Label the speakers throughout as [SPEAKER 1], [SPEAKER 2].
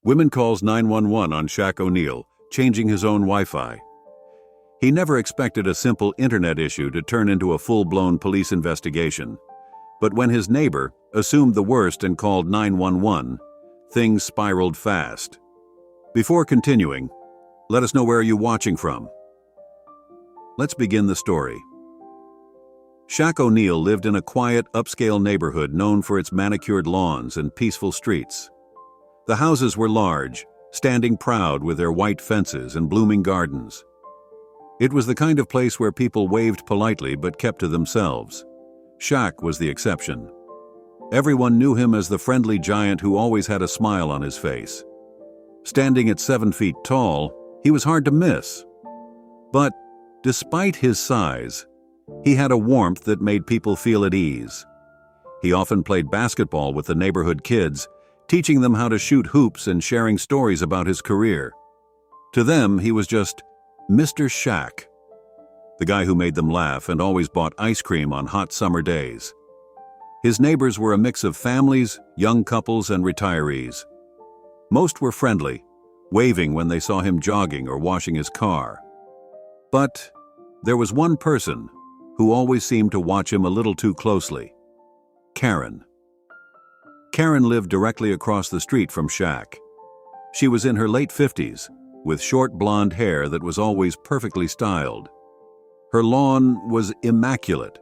[SPEAKER 1] Women calls 911 on Shaq O'Neal, changing his own Wi-Fi. He never expected a simple internet issue to turn into a full-blown police investigation. But when his neighbor assumed the worst and called 911, things spiraled fast. Before continuing, let us know where you're watching from. Let's begin the story. Shaq O'Neal lived in a quiet, upscale neighborhood known for its manicured lawns and peaceful streets. The houses were large, standing proud with their white fences and blooming gardens. It was the kind of place where people waved politely but kept to themselves. Shaq was the exception. Everyone knew him as the friendly giant who always had a smile on his face. Standing at 7 feet tall, he was hard to miss. But despite his size, he had a warmth that made people feel at ease. He often played basketball with the neighborhood kids, teaching them how to shoot hoops and sharing stories about his career. To them, he was just Mr. Shaq, the guy who made them laugh and always bought ice cream on hot summer days. His neighbors were a mix of families, young couples, and retirees. Most were friendly, waving when they saw him jogging or washing his car. But there was one person who always seemed to watch him a little too closely: Karen. Karen lived directly across the street from Shaq. She was in her late 50s, with short blonde hair that was always perfectly styled. Her lawn was immaculate,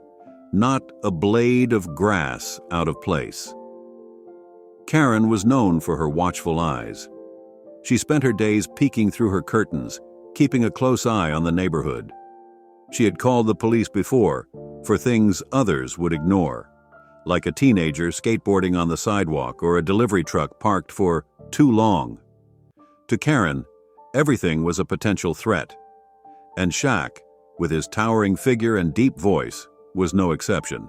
[SPEAKER 1] not a blade of grass out of place. Karen was known for her watchful eyes. She spent her days peeking through her curtains, keeping a close eye on the neighborhood. She had called the police before for things others would ignore, like a teenager skateboarding on the sidewalk or a delivery truck parked for too long. To Karen, everything was a potential threat, and Shaq, with his towering figure and deep voice, was no exception.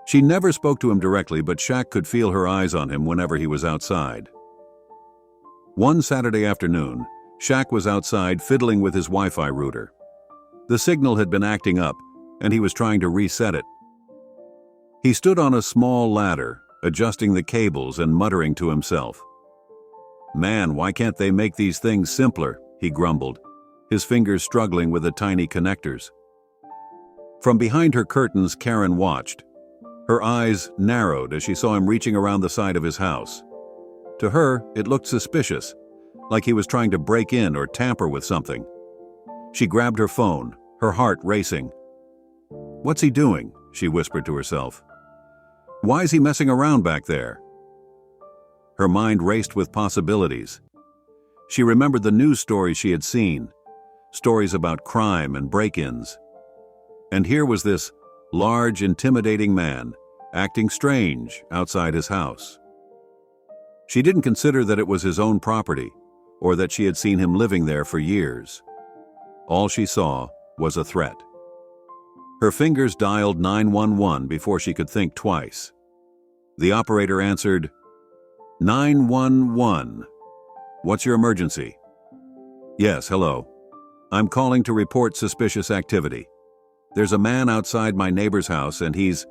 [SPEAKER 1] She never spoke to him directly, but Shaq could feel her eyes on him whenever he was outside. One Saturday afternoon, Shaq was outside fiddling with his Wi-Fi router. The signal had been acting up, and he was trying to reset it. He stood on a small ladder, adjusting the cables and muttering to himself. "Man, why can't they make these things simpler?" he grumbled, his fingers struggling with the tiny connectors. From behind her curtains, Karen watched. Her eyes narrowed as she saw him reaching around the side of his house. To her, it looked suspicious, like he was trying to break in or tamper with something. She grabbed her phone, her heart racing. "What's he doing?" she whispered to herself. "Why is he messing around back there?" Her mind raced with possibilities. She remembered the news stories she had seen, stories about crime and break-ins. And here was this large, intimidating man, acting strange outside his house. She didn't consider that it was his own property, or that she had seen him living there for years. All she saw was a threat. Her fingers dialed 911 before she could think twice. The operator answered, "911. What's your emergency?" "Yes, hello. I'm calling to report suspicious activity. There's a man outside my neighbor's house and he's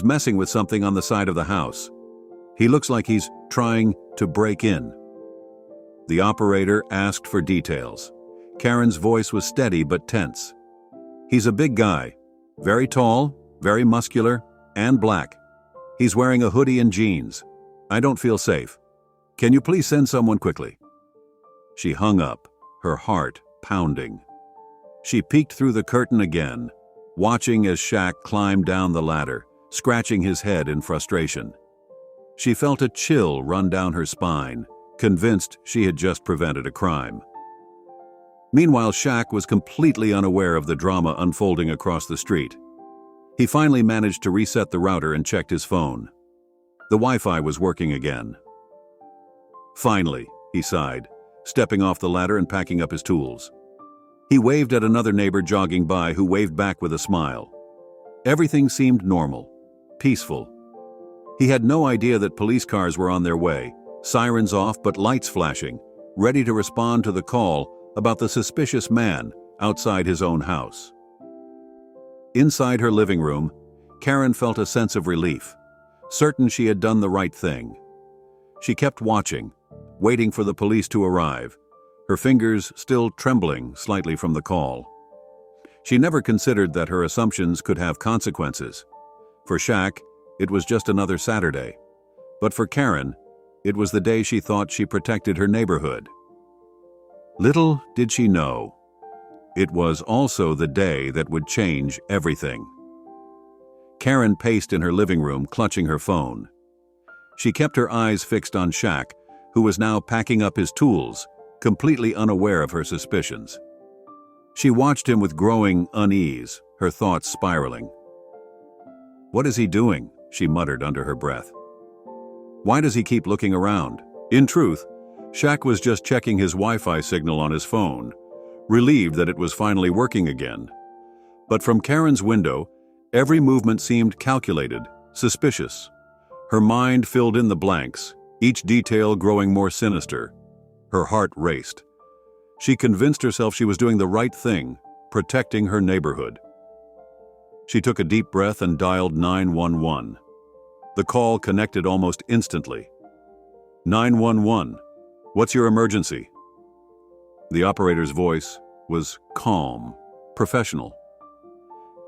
[SPEAKER 1] messing with something on the side of the house. He looks like he's trying to break in." The operator asked for details. Karen's voice was steady but tense. "He's a big guy, very tall, very muscular, and black. He's wearing a hoodie and jeans. I don't feel safe. Can you please send someone quickly?" She hung up, her heart pounding. She peeked through the curtain again, watching as Shaq climbed down the ladder, scratching his head in frustration. She felt a chill run down her spine, convinced she had just prevented a crime. Meanwhile, Shaq was completely unaware of the drama unfolding across the street. He finally managed to reset the router and checked his phone. The Wi-Fi was working again. "Finally," he sighed, stepping off the ladder and packing up his tools. He waved at another neighbor jogging by, who waved back with a smile. Everything seemed normal, peaceful. He had no idea that police cars were on their way, sirens off but lights flashing, ready to respond to the call about the suspicious man outside his own house. Inside her living room, Karen felt a sense of relief, certain she had done the right thing. She kept watching, waiting for the police to arrive, her fingers still trembling slightly from the call. She never considered that her assumptions could have consequences. For Shaq, it was just another Saturday. But for Karen, it was the day she thought she protected her neighborhood. Little did she know, it was also the day that would change everything. Karen paced in her living room, clutching her phone. She kept her eyes fixed on Shaq, who was now packing up his tools, completely unaware of her suspicions. She watched him with growing unease, her thoughts spiraling. "What is he doing?" she muttered under her breath. "Why does he keep looking around?" In truth, Shaq was just checking his Wi-Fi signal on his phone, relieved that it was finally working again. But from Karen's window, every movement seemed calculated, suspicious. Her mind filled in the blanks, each detail growing more sinister. Her heart raced. She convinced herself she was doing the right thing, protecting her neighborhood. She took a deep breath and dialed 911. The call connected almost instantly. 911, what's your emergency? The operator's voice was calm, professional.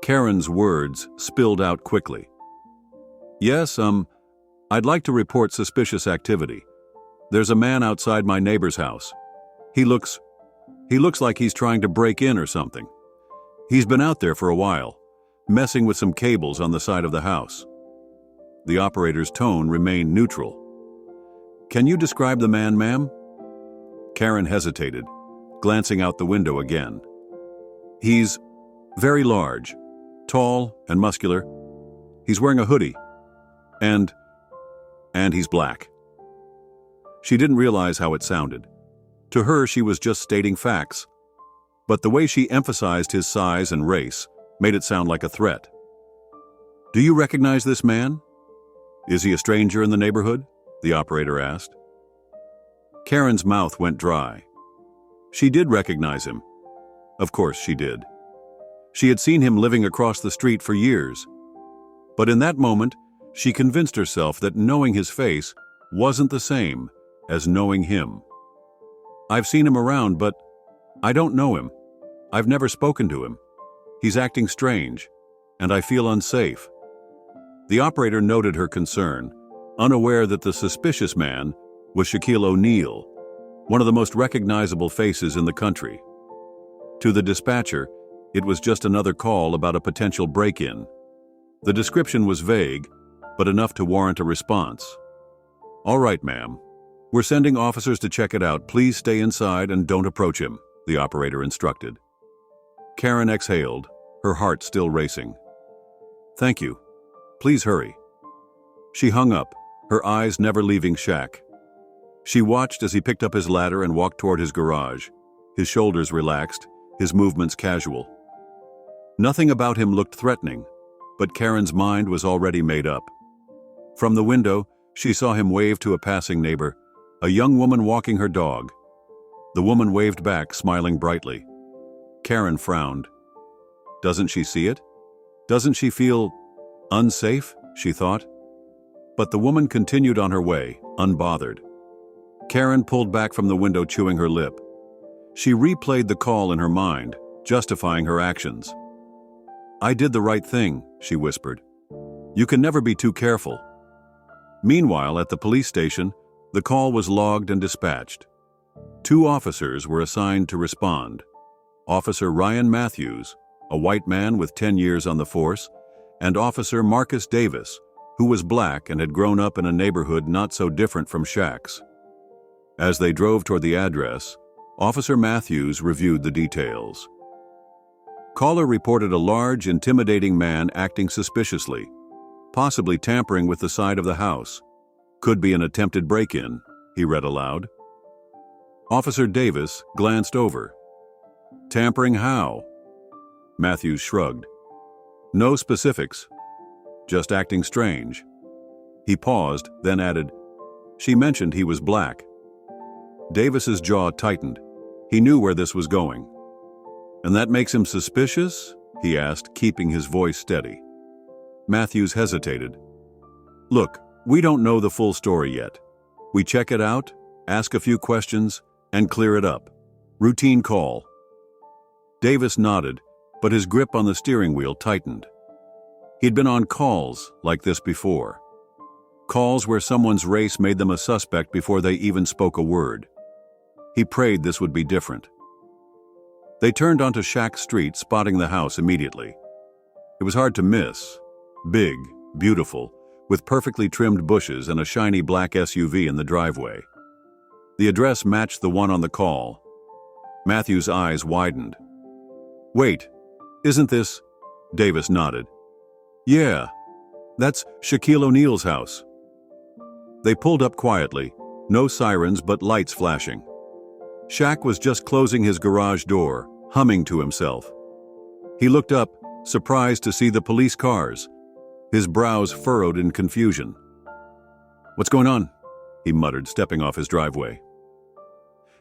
[SPEAKER 1] Karen's words spilled out quickly. Yes, I'd like to report suspicious activity. There's a man outside my neighbor's house. He looks like he's trying to break in or something. He's been out there for a while, messing with some cables on the side of the house. The operator's tone remained neutral. Can you describe the man, ma'am? Karen hesitated, glancing out the window again. He's very large, tall and muscular. He's wearing a hoodie. And he's black. She didn't realize how it sounded. To her, she was just stating facts. But the way she emphasized his size and race made it sound like a threat. Do you recognize this man? Is he a stranger in the neighborhood? The operator asked. Karen's mouth went dry. She did recognize him. Of course she did. She had seen him living across the street for years. But in that moment, she convinced herself that knowing his face wasn't the same as knowing him. I've seen him around, but I don't know him. I've never spoken to him. He's acting strange, and I feel unsafe. The operator noted her concern, unaware that the suspicious man was Shaquille O'Neal, one of the most recognizable faces in the country. To the dispatcher, it was just another call about a potential break-in. The description was vague, but enough to warrant a response. All right, ma'am. We're sending officers to check it out. Please stay inside and don't approach him, the operator instructed. Karen exhaled, her heart still racing. Thank you. Please hurry. She hung up, her eyes never leaving Shaq. She watched as he picked up his ladder and walked toward his garage, his shoulders relaxed, his movements casual. Nothing about him looked threatening, but Karen's mind was already made up. From the window, she saw him wave to a passing neighbor, a young woman walking her dog. The woman waved back, smiling brightly. Karen frowned. Doesn't she see it? Doesn't she feel unsafe, she thought? But the woman continued on her way, unbothered. Karen pulled back from the window, chewing her lip. She replayed the call in her mind, justifying her actions. I did the right thing, she whispered. You can never be too careful. Meanwhile, at the police station, the call was logged and dispatched. 2 officers were assigned to respond. Officer Ryan Matthews, a white man with 10 years on the force, and Officer Marcus Davis, who was black and had grown up in a neighborhood not so different from Shaq's. As they drove toward the address, Officer Matthews reviewed the details. Caller reported a large, intimidating man acting suspiciously, possibly tampering with the side of the house. Could be an attempted break-in, he read aloud. Officer Davis glanced over. Tampering how? Matthews shrugged. No specifics, just acting strange. He paused, then added, She mentioned he was black. Davis's jaw tightened. He knew where this was going. And that makes him suspicious? He asked, keeping his voice steady. Matthews hesitated. Look, we don't know the full story yet. We check it out, ask a few questions, and clear it up. Routine call. Davis nodded, but his grip on the steering wheel tightened. He'd been on calls like this before. Calls where someone's race made them a suspect before they even spoke a word. He prayed this would be different. They turned onto Shaq Street, spotting the house immediately. It was hard to miss. Big, beautiful, with perfectly trimmed bushes and a shiny black SUV in the driveway. The address matched the one on the call. Matthew's eyes widened. "Wait, isn't this?" Davis nodded. "Yeah, that's Shaquille O'Neal's house." They pulled up quietly, no sirens but lights flashing. Shaq was just closing his garage door, humming to himself. He looked up, surprised to see the police cars, his brows furrowed in confusion. "What's going on?" he muttered, stepping off his driveway.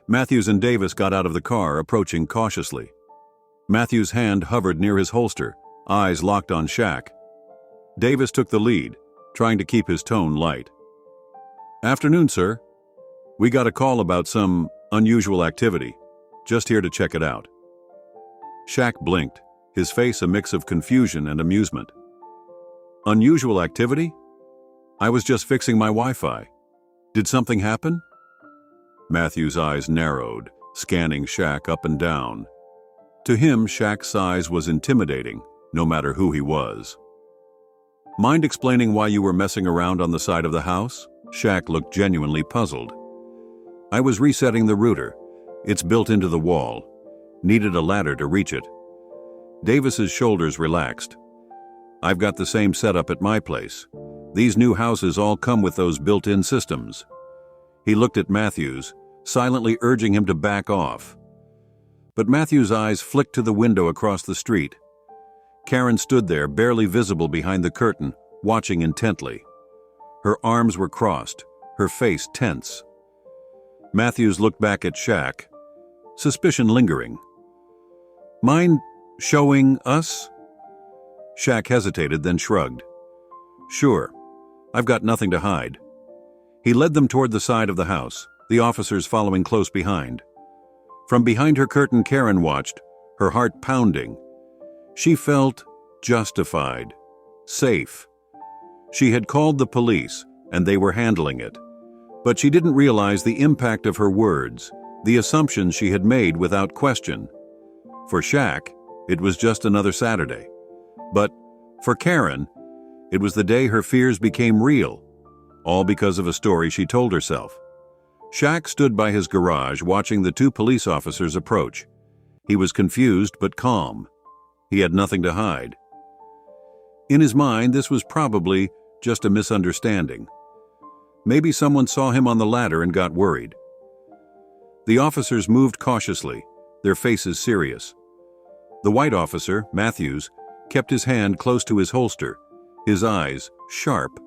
[SPEAKER 1] Matthews and Davis got out of the car, approaching cautiously. Matthews' hand hovered near his holster, eyes locked on Shaq. Davis took the lead, trying to keep his tone light. "Afternoon, sir. We got a call about some unusual activity. Just here to check it out." Shaq blinked, his face a mix of confusion and amusement. "Unusual activity? I was just fixing my Wi-Fi. Did something happen?" Matthew's eyes narrowed, scanning Shaq up and down. To him, Shaq's size was intimidating, no matter who he was. "Mind explaining why you were messing around on the side of the house?" Shaq looked genuinely puzzled. "I was resetting the router. It's built into the wall. Needed a ladder to reach it." Davis's shoulders relaxed. "I've got the same setup at my place. These new houses all come with those built-in systems." He looked at Matthews, silently urging him to back off. But Matthews' eyes flicked to the window across the street. Karen stood there, barely visible behind the curtain, watching intently. Her arms were crossed, her face tense. Matthews looked back at Shaq, suspicion lingering. "Mind showing us?" Shaq hesitated, then shrugged. "Sure. I've got nothing to hide." He led them toward the side of the house, the officers following close behind. From behind her curtain, Karen watched, her heart pounding. She felt justified, safe. She had called the police, and they were handling it. But she didn't realize the impact of her words, the assumptions she had made without question. For Shaq, it was just another Saturday. But for Karen, it was the day her fears became real, all because of a story she told herself. Shaq stood by his garage watching the two police officers approach. He was confused but calm. He had nothing to hide. In his mind, this was probably just a misunderstanding. Maybe someone saw him on the ladder and got worried. The officers moved cautiously, their faces serious. The white officer, Matthews, kept his hand close to his holster, his eyes sharp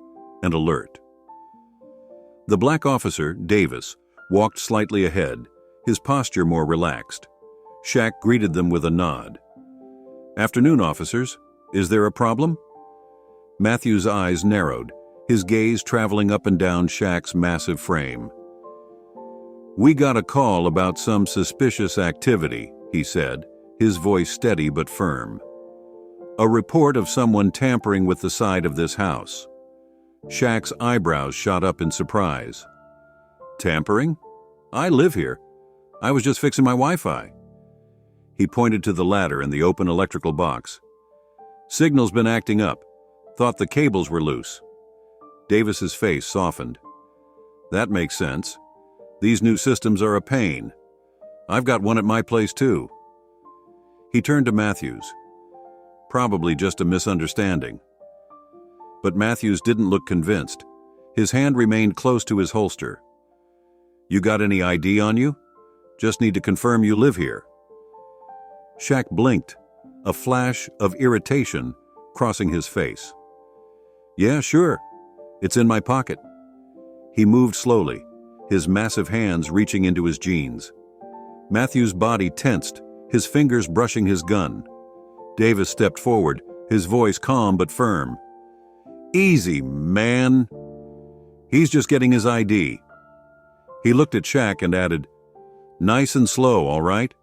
[SPEAKER 1] and alert. The black officer, Davis, walked slightly ahead, his posture more relaxed. Shaq greeted them with a nod. "Afternoon, officers. Is there a problem?" Matthew's eyes narrowed, his gaze traveling up and down Shaq's massive frame. "We got a call about some suspicious activity," he said, his voice steady but firm. "A report of someone tampering with the side of this house." Shaq's eyebrows shot up in surprise. "Tampering? I live here. I was just fixing my Wi-Fi." He pointed to the ladder and the open electrical box. "Signal's been acting up. Thought the cables were loose." Davis's face softened. "That makes sense. These new systems are a pain. I've got one at my place too." He turned to Matthews. "Probably just a misunderstanding." But Matthews didn't look convinced. His hand remained close to his holster. "You got any ID on you? Just need to confirm you live here." Shaq blinked, a flash of irritation crossing his face. "Yeah, sure. It's in my pocket." He moved slowly, his massive hands reaching into his jeans. Matthew's body tensed, his fingers brushing his gun. Davis stepped forward, his voice calm but firm. "Easy, man. He's just getting his ID." He looked at Shaq and added, "Nice and slow, all right?"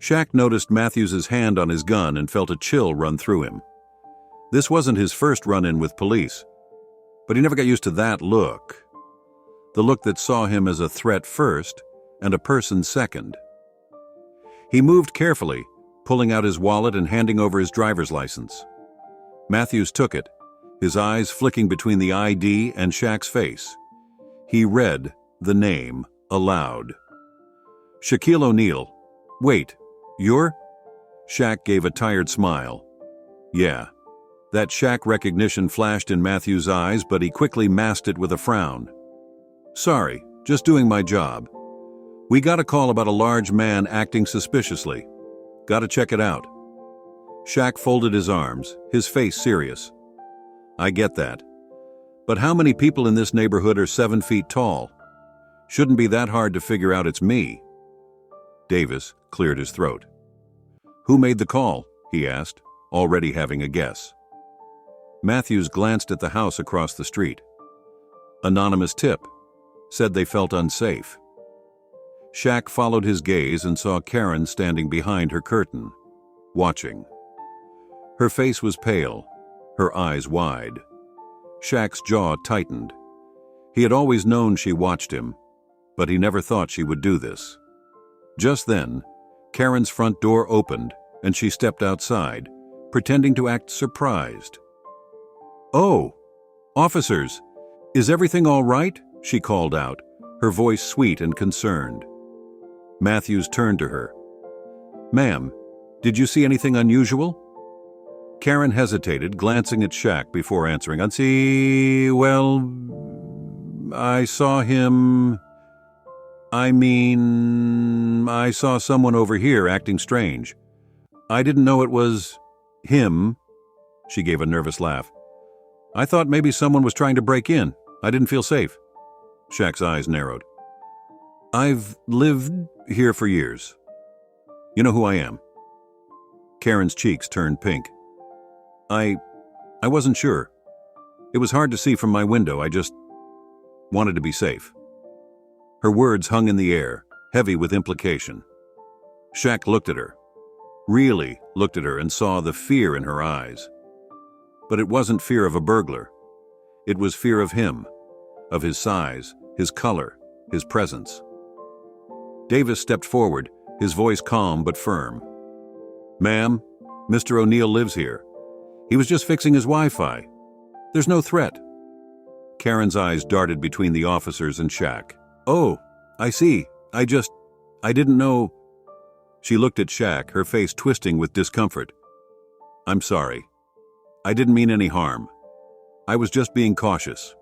[SPEAKER 1] Shaq noticed Matthews's hand on his gun and felt a chill run through him. This wasn't his first run-in with police, but he never got used to that look. The look that saw him as a threat first and a person second. He moved carefully, pulling out his wallet and handing over his driver's license. Matthews took it, his eyes flicking between the ID and Shaq's face. He read the name aloud. Shaquille O'Neal. Wait, you're? Shaq gave a tired smile. Yeah. That Shaq recognition flashed in Matthews' eyes, but he quickly masked it with a frown. Sorry, just doing my job. We got a call about a large man acting suspiciously. Gotta check it out. Shaq folded his arms, his face serious. I get that. But how many people in this neighborhood are 7 feet tall? Shouldn't be that hard to figure out it's me. Davis cleared his throat. Who made the call? He asked, already having a guess. Matthews glanced at the house across the street. Anonymous tip. Said they felt unsafe. Shaq followed his gaze and saw Karen standing behind her curtain, watching. Her face was pale, her eyes wide. Shaq's jaw tightened. He had always known she watched him, but he never thought she would do this. Just then, Karen's front door opened and she stepped outside, pretending to act surprised. Oh, officers, is everything all right? She called out, her voice sweet and concerned. Matthews turned to her. Ma'am, did you see anything unusual? Karen hesitated, glancing at Shaq before answering. Well, I saw him... I saw someone over here acting strange. I didn't know it was... him. She gave a nervous laugh. I thought maybe someone was trying to break in. I didn't feel safe. Shaq's eyes narrowed. I've lived here for years. You know who I am. Karen's cheeks turned pink. I wasn't sure. It was hard to see from my window. I just wanted to be safe. Her words hung in the air, heavy with implication. Shaq looked at her, really looked at her, and saw the fear in her eyes. But it wasn't fear of a burglar. It was fear of him, of his size, his color, his presence. Davis stepped forward, his voice calm but firm. Ma'am, Mr. O'Neal lives here. He was just fixing his Wi-Fi. There's no threat. Karen's eyes darted between the officers and Shaq. Oh, I see. I didn't know. She looked at Shaq, her face twisting with discomfort. I'm sorry. I didn't mean any harm. I was just being cautious.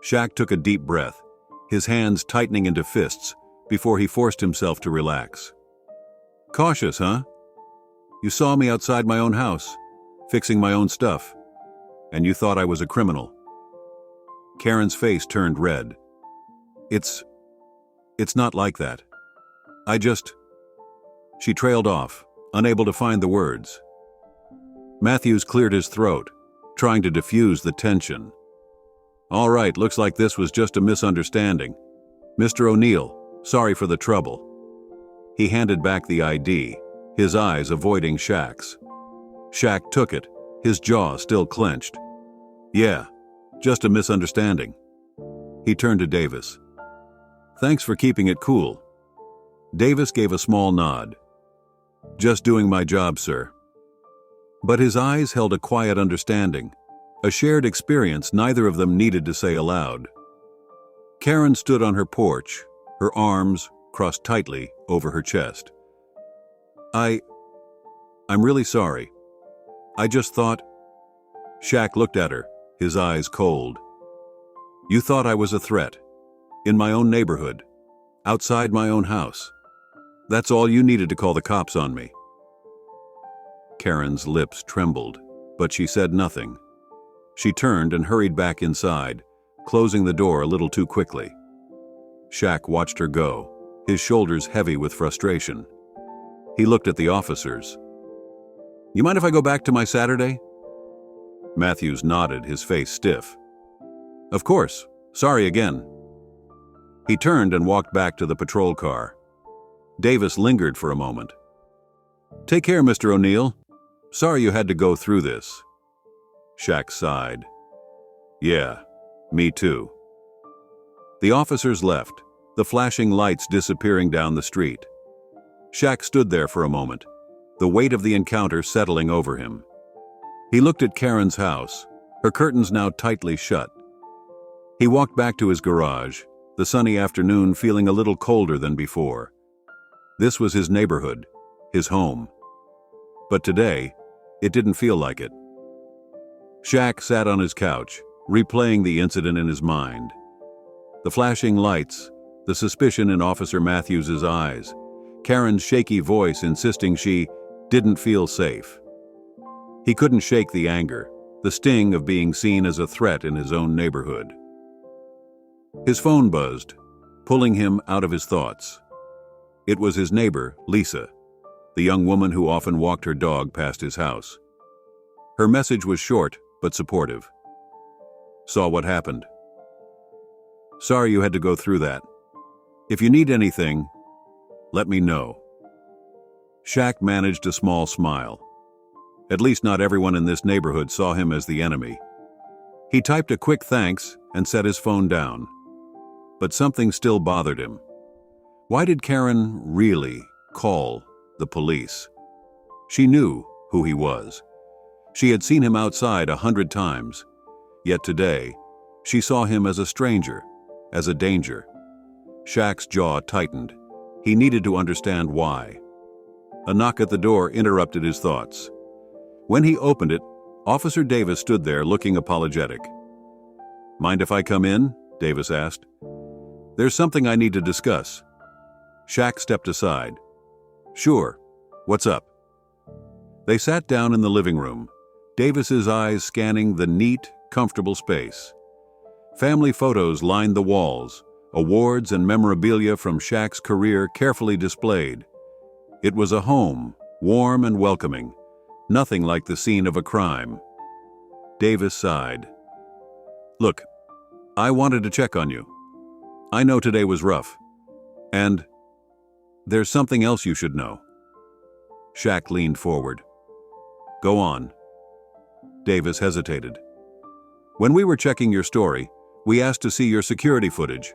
[SPEAKER 1] Shaq took a deep breath, his hands tightening into fists before he forced himself to relax. Cautious, huh? You saw me outside my own house, fixing my own stuff, and you thought I was a criminal. Karen's face turned red. It's not like that. She trailed off, unable to find the words. Matthews cleared his throat, trying to diffuse the tension. All right, looks like this was just a misunderstanding. Mr. O'Neal, sorry for the trouble. He handed back the ID, his eyes avoiding Shaq's. Shaq took it, his jaw still clenched. Yeah, just a misunderstanding. He turned to Davis. Thanks for keeping it cool. Davis gave a small nod. Just doing my job, sir. But his eyes held a quiet understanding, a shared experience neither of them needed to say aloud. Karen stood on her porch, her arms crossed tightly over her chest. I'm really sorry. I just thought... Shaq looked at her, his eyes cold. You thought I was a threat. In my own neighborhood. Outside my own house. That's all you needed to call the cops on me. Karen's lips trembled, but she said nothing. She turned and hurried back inside, closing the door a little too quickly. Shaq watched her go, his shoulders heavy with frustration. He looked at the officers. You mind if I go back to my Saturday? Matthews nodded, his face stiff. Of course. Sorry again. He turned and walked back to the patrol car. Davis lingered for a moment. "Take care, Mr. O'Neill. Sorry you had to go through this." Shaq sighed. "Yeah, me too." The officers left, the flashing lights disappearing down the street. Shaq stood there for a moment, the weight of the encounter settling over him. He looked at Karen's house, her curtains now tightly shut. He walked back to his garage, the sunny afternoon feeling a little colder than before. This was his neighborhood, his home. But today, it didn't feel like it. Shaq sat on his couch, replaying the incident in his mind. The flashing lights, the suspicion in Officer Matthews's eyes, Karen's shaky voice insisting she didn't feel safe. He couldn't shake the anger, the sting of being seen as a threat in his own neighborhood. His phone buzzed, pulling him out of his thoughts. It was his neighbor, Lisa, the young woman who often walked her dog past his house. Her message was short but supportive. "Saw what happened. Sorry you had to go through that. If you need anything, let me know." Shaq managed a small smile. At least not everyone in this neighborhood saw him as the enemy. He typed a quick thanks and set his phone down. But something still bothered him. Why did Karen really call the police? She knew who he was. She had seen him outside 100 times. Yet today, she saw him as a stranger, as a danger. Shaq's jaw tightened. He needed to understand why. A knock at the door interrupted his thoughts. When he opened it, Officer Davis stood there looking apologetic. "Mind if I come in?" Davis asked. "There's something I need to discuss." Shaq stepped aside. "Sure. What's up?" They sat down in the living room, Davis's eyes scanning the neat, comfortable space. Family photos lined the walls, awards and memorabilia from Shaq's career carefully displayed. It was a home, warm and welcoming, nothing like the scene of a crime. Davis sighed. "Look, I wanted to check on you. I know today was rough. And there's something else you should know." Shaq leaned forward. "Go on." Davis hesitated. "When we were checking your story, we asked to see your security footage.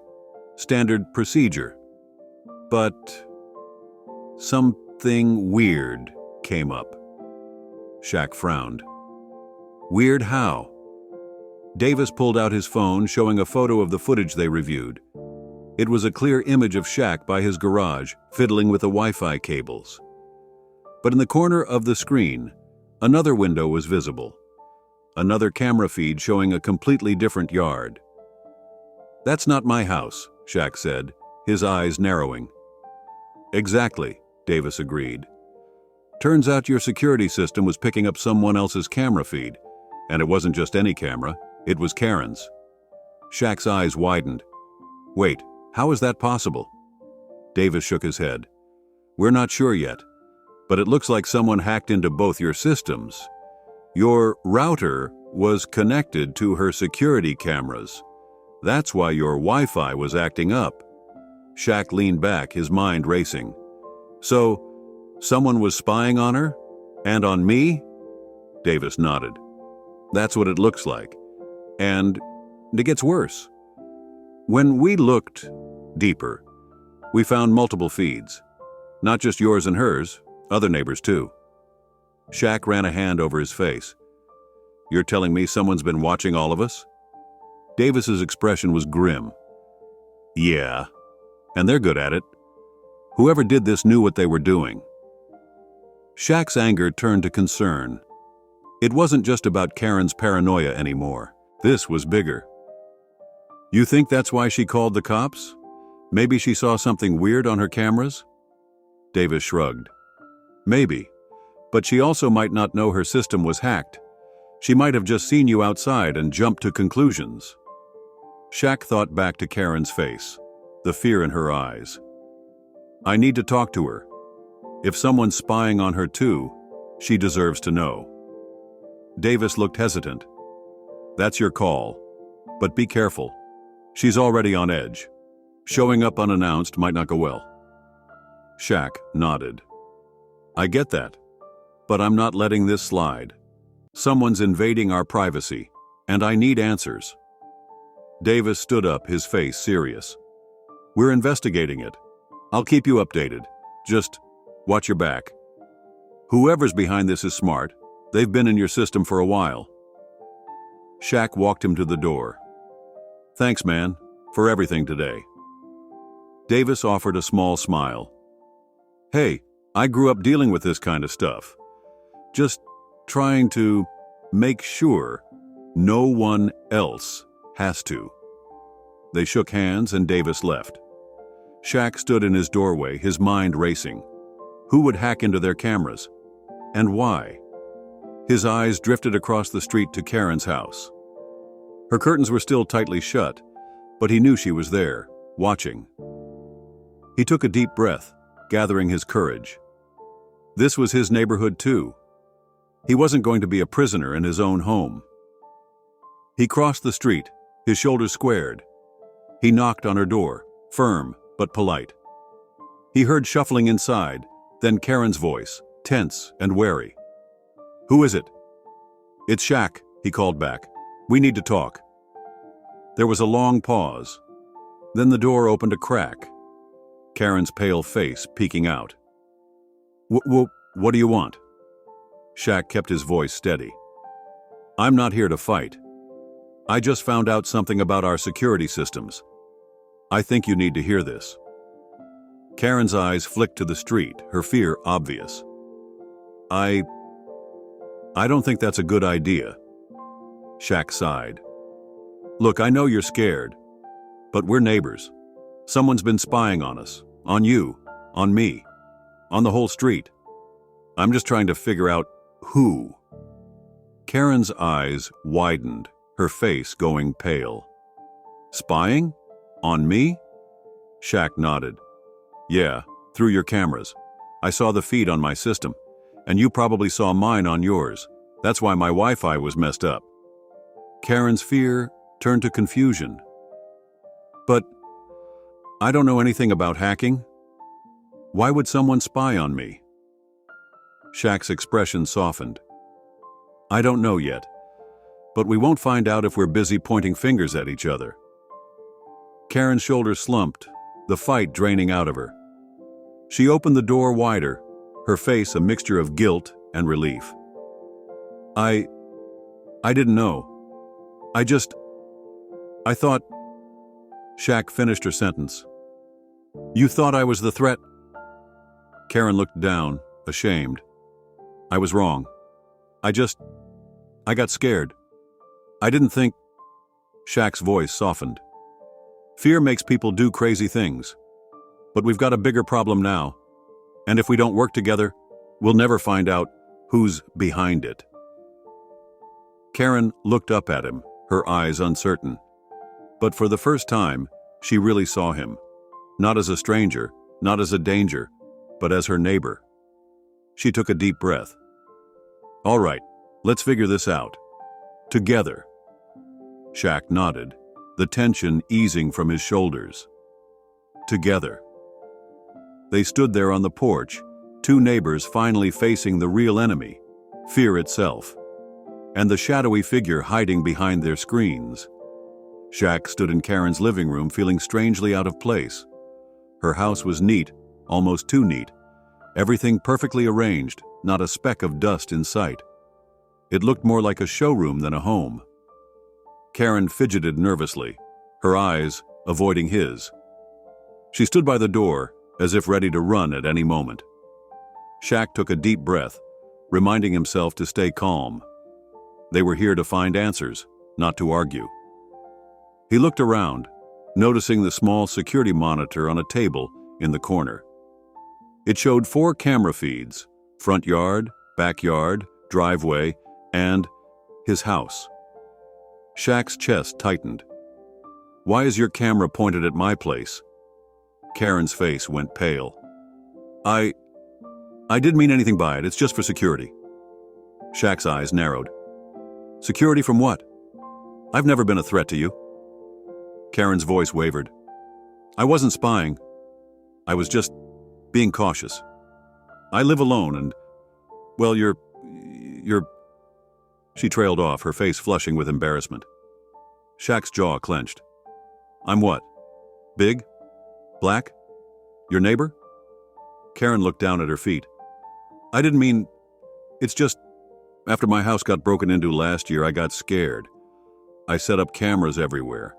[SPEAKER 1] Standard procedure. But something weird came up." Shaq frowned. "Weird how?" Davis pulled out his phone, showing a photo of the footage they reviewed. It was a clear image of Shaq by his garage, fiddling with the Wi-Fi cables. But in the corner of the screen, another window was visible. Another camera feed showing a completely different yard. "That's not my house," Shaq said, his eyes narrowing. "Exactly," Davis agreed. "Turns out your security system was picking up someone else's camera feed, and it wasn't just any camera, it was Karen's." Shaq's eyes widened. "Wait, how is that possible?" Davis shook his head. "We're not sure yet, but it looks like someone hacked into both your systems. Your router was connected to her security cameras. That's why your Wi-Fi was acting up." Shaq leaned back, his mind racing. "So, someone was spying on her? And on me?" Davis nodded. "That's what it looks like. And it gets worse. When we looked deeper, we found multiple feeds. Not just yours and hers, other neighbors too." Shaq ran a hand over his face. "You're telling me someone's been watching all of us?" Davis's expression was grim. "Yeah, and they're good at it. Whoever did this knew what they were doing." Shaq's anger turned to concern. It wasn't just about Karen's paranoia anymore. This was bigger. "You think that's why she called the cops? Maybe she saw something weird on her cameras?" Davis shrugged. "Maybe, but she also might not know her system was hacked. She might have just seen you outside and jumped to conclusions." Shaq thought back to Karen's face, the fear in her eyes. "I need to talk to her. If someone's spying on her too, she deserves to know." Davis looked hesitant. "That's your call. But be careful. She's already on edge. Showing up unannounced might not go well. Shaq nodded. I get that, but I'm not letting this slide. Someone's invading our privacy, and I need answers. Davis stood up, his face serious. We're investigating it. I'll keep you updated. Just watch your back. Whoever's behind this is smart. They've been in your system for a while. Shaq walked him to the door. Thanks, man, for everything today. Davis offered a small smile. Hey, I grew up dealing with this kind of stuff. Just trying to make sure no one else has to. They shook hands and Davis left. Shaq stood in his doorway, his mind racing. Who would hack into their cameras? And why? His eyes drifted across the street to Karen's house. Her curtains were still tightly shut, but he knew she was there, watching. He took a deep breath, gathering his courage. This was his neighborhood too. He wasn't going to be a prisoner in his own home. He crossed the street, his shoulders squared. He knocked on her door, firm but polite. He heard shuffling inside, then Karen's voice, tense and wary. Who is it? It's Shaq, he called back. We need to talk. There was a long pause. Then the door opened a crack. Karen's pale face peeking out. What do you want? Shaq kept his voice steady. I'm not here to fight. I just found out something about our security systems. I think you need to hear this. Karen's eyes flicked to the street, her fear obvious. I don't think that's a good idea. Shaq sighed. Look, I know you're scared, but we're neighbors. Someone's been spying on us, on you, on me, on the whole street. I'm just trying to figure out who. Karen's eyes widened, her face going pale. Spying? On me? Shaq nodded. Yeah, through your cameras. I saw the feed on my system, and you probably saw mine on yours. That's why my Wi-Fi was messed up. Karen's fear turned to confusion. But I don't know anything about hacking. Why would someone spy on me? Shaq's expression softened. I don't know yet, but we won't find out if we're busy pointing fingers at each other. Karen's shoulders slumped, the fight draining out of her. She opened the door wider, her face a mixture of guilt and relief. I didn't know. I thought... Shaq finished her sentence. You thought I was the threat? Karen looked down, ashamed. I was wrong. I got scared. I didn't think... Shaq's voice softened. Fear makes people do crazy things. But we've got a bigger problem now. And if we don't work together, we'll never find out who's behind it. Karen looked up at him, her eyes uncertain. But for the first time, she really saw him. Not as a stranger, not as a danger, but as her neighbor. She took a deep breath. All right, let's figure this out. Together. Shaq nodded, the tension easing from his shoulders. Together. They stood there on the porch, two neighbors finally facing the real enemy, fear itself, and the shadowy figure hiding behind their screens. Shaq stood in Karen's living room feeling strangely out of place. Her house was neat, almost too neat. Everything perfectly arranged, not a speck of dust in sight. It looked more like a showroom than a home. Karen fidgeted nervously, her eyes avoiding his. She stood by the door, as if ready to run at any moment. Shaq took a deep breath, reminding himself to stay calm. They were here to find answers, not to argue. He looked around, noticing the small security monitor on a table in the corner. It showed 4 camera feeds: front yard, backyard, driveway, and his house. Shaq's chest tightened. Why is your camera pointed at my place? Karen's face went pale. I didn't mean anything by it, it's just for security. Shaq's eyes narrowed. Security from what? I've never been a threat to you. Karen's voice wavered. I wasn't spying. I was just being cautious. I live alone and, well, you're... She trailed off, her face flushing with embarrassment. Shaq's jaw clenched. I'm what? Big? Black? Your neighbor? Karen looked down at her feet. I didn't mean... It's just... After my house got broken into last year, I got scared. I set up cameras everywhere.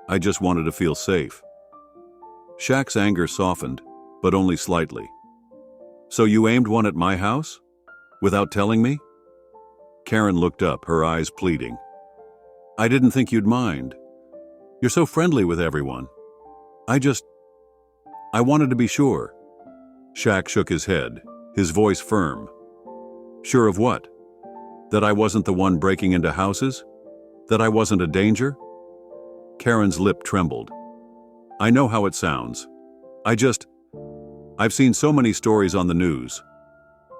[SPEAKER 1] I just wanted to feel safe. Shaq's anger softened, but only slightly. So you aimed one at my house? Without telling me? Karen looked up, her eyes pleading. I didn't think you'd mind. You're so friendly with everyone. I wanted to be sure. Shaq shook his head, his voice firm. Sure of what? That I wasn't the one breaking into houses? That I wasn't a danger? Karen's lip trembled. I know how it sounds. I've seen so many stories on the news.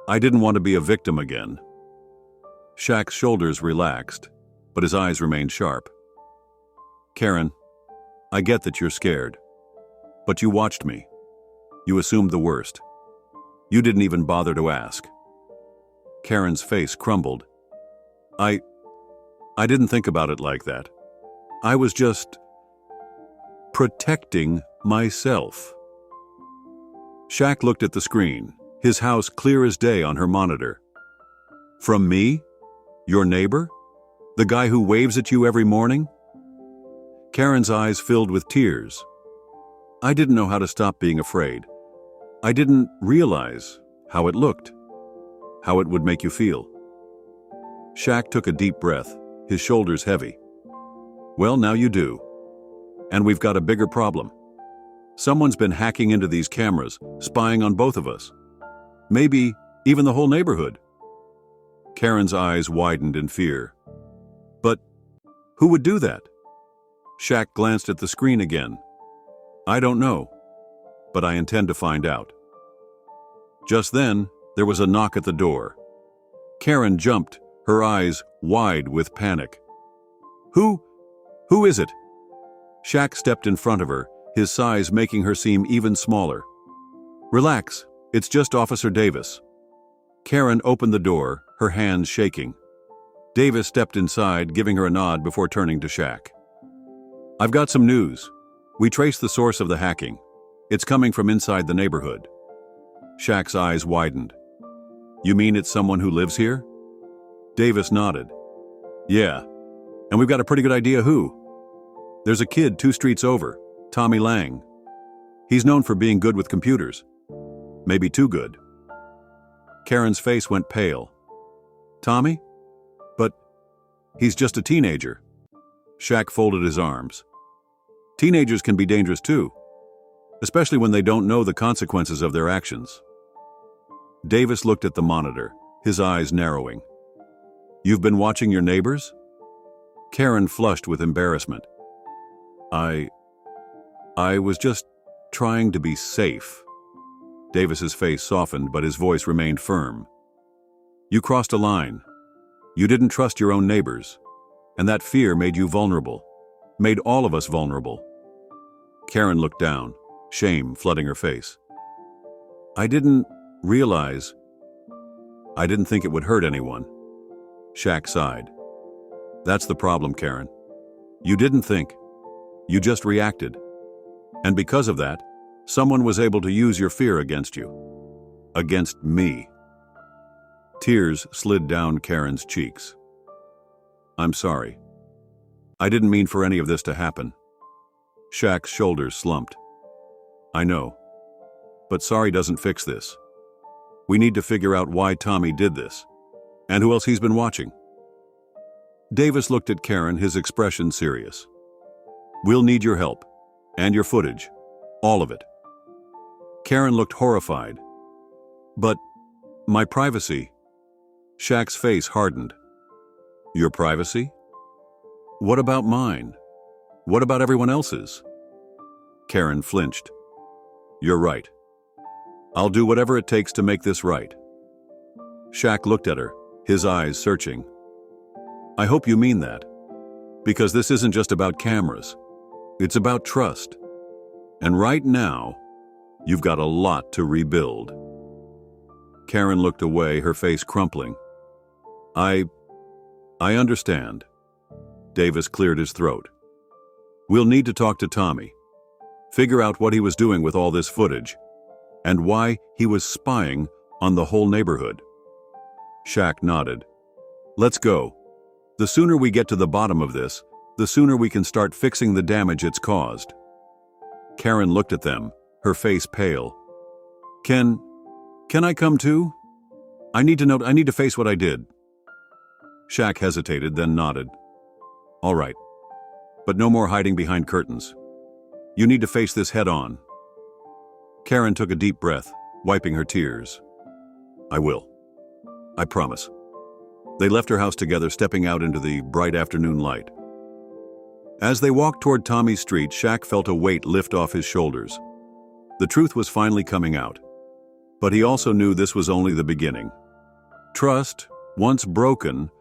[SPEAKER 1] I didn't want to be a victim again. Shaq's shoulders relaxed, but his eyes remained sharp. Karen, I get that you're scared. But you watched me. You assumed the worst. You didn't even bother to ask. Karen's face crumbled. I didn't think about it like that. I was just protecting myself. Shaq looked at the screen, his house clear as day on her monitor. From me? Your neighbor? The guy who waves at you every morning? Karen's eyes filled with tears. I didn't know how to stop being afraid. I didn't realize how it looked, how it would make you feel. Shaq took a deep breath, his shoulders heavy. Well, now you do. And we've got a bigger problem. Someone's been hacking into these cameras, spying on both of us. Maybe even the whole neighborhood. Karen's eyes widened in fear. But who would do that? Shaq glanced at the screen again. I don't know, but I intend to find out. Just then, there was a knock at the door. Karen jumped, her eyes wide with panic. Who is it? Shaq stepped in front of her, his size making her seem even smaller. Relax, it's just Officer Davis. Karen opened the door, her hands shaking. Davis stepped inside, giving her a nod before turning to Shaq. I've got some news. We traced the source of the hacking. It's coming from inside the neighborhood. Shaq's eyes widened. You mean it's someone who lives here? Davis nodded. Yeah, and we've got a pretty good idea who. There's a kid 2 streets over, Tommy Lang. He's known for being good with computers. Maybe too good. Karen's face went pale. Tommy? But he's just a teenager. Shaq folded his arms. Teenagers can be dangerous too, especially when they don't know the consequences of their actions. Davis looked at the monitor, his eyes narrowing. You've been watching your neighbors? Karen flushed with embarrassment. I was just trying to be safe. Davis's face softened, but his voice remained firm. You crossed a line. You didn't trust your own neighbors, and that fear made you vulnerable, made all of us vulnerable. Karen looked down, shame flooding her face. I didn't realize. I didn't think it would hurt anyone. Shaq sighed. That's the problem, Karen. You didn't think. You just reacted. And because of that, someone was able to use your fear against you. Against me. Tears slid down Karen's cheeks. I'm sorry. I didn't mean for any of this to happen. Shaq's shoulders slumped. I know. But sorry doesn't fix this. We need to figure out why Tommy did this, and who else he's been watching. Davis looked at Karen, his expression serious. We'll need your help, and your footage, all of it. Karen looked horrified. But my privacy. Shaq's face hardened. Your privacy? What about mine? What about everyone else's? Karen flinched. You're right. I'll do whatever it takes to make this right. Shaq looked at her, his eyes searching. I hope you mean that. Because this isn't just about cameras. It's about trust. And right now, you've got a lot to rebuild." Karen looked away, her face crumpling. I understand." Davis cleared his throat. "We'll need to talk to Tommy. Figure out what he was doing with all this footage, and why he was spying on the whole neighborhood." Shaq nodded. "Let's go. The sooner we get to the bottom of this, the sooner we can start fixing the damage it's caused." Karen looked at them, her face pale. Can I come too? I need to face what I did." Shaq hesitated, then nodded. "All right. But no more hiding behind curtains. You need to face this head on." Karen took a deep breath, wiping her tears. "I will. I promise." They left her house together, stepping out into the bright afternoon light. As they walked toward Tommy's street, Shaq felt a weight lift off his shoulders. The truth was finally coming out. But he also knew this was only the beginning. Trust, once broken,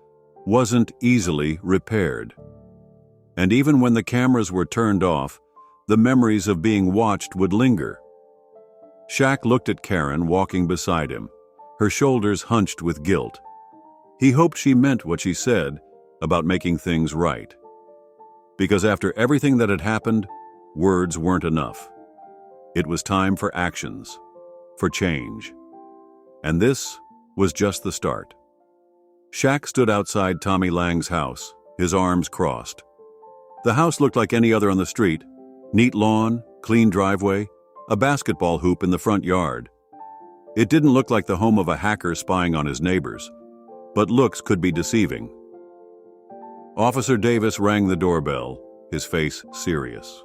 [SPEAKER 1] wasn't easily repaired. And even when the cameras were turned off, the memories of being watched would linger. Shaq looked at Karen walking beside him, her shoulders hunched with guilt. He hoped she meant what she said about making things right. Because after everything that had happened, words weren't enough. It was time for actions, for change. And this was just the start. Shaq stood outside Tommy Lang's house, his arms crossed. The house looked like any other on the street. Neat lawn, clean driveway, a basketball hoop in the front yard. It didn't look like the home of a hacker spying on his neighbors, but looks could be deceiving. Officer Davis rang the doorbell, his face serious.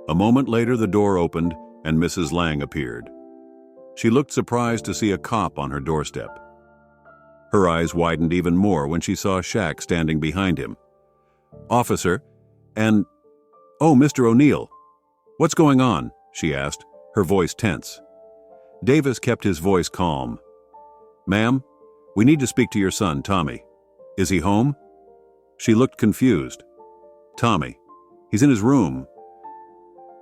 [SPEAKER 1] A moment later, the door opened and Mrs. Lang appeared. She looked surprised to see a cop on her doorstep. Her eyes widened even more when she saw Shaq standing behind him. "Officer, and... oh, Mr. O'Neill. What's going on?" she asked, her voice tense. Davis kept his voice calm. "Ma'am, we need to speak to your son, Tommy. Is he home?" She looked confused. "Tommy, he's in his room.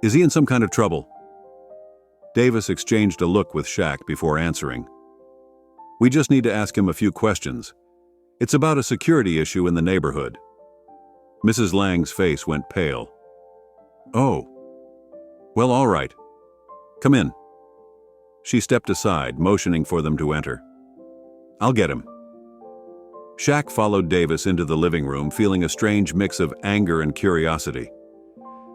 [SPEAKER 1] Is he in some kind of trouble?" Davis exchanged a look with Shaq before answering. "We just need to ask him a few questions. It's about a security issue in the neighborhood." Mrs. Lang's face went pale. "Oh. Well, all right. Come in." She stepped aside, motioning for them to enter. "I'll get him." Shaq followed Davis into the living room, feeling a strange mix of anger and curiosity.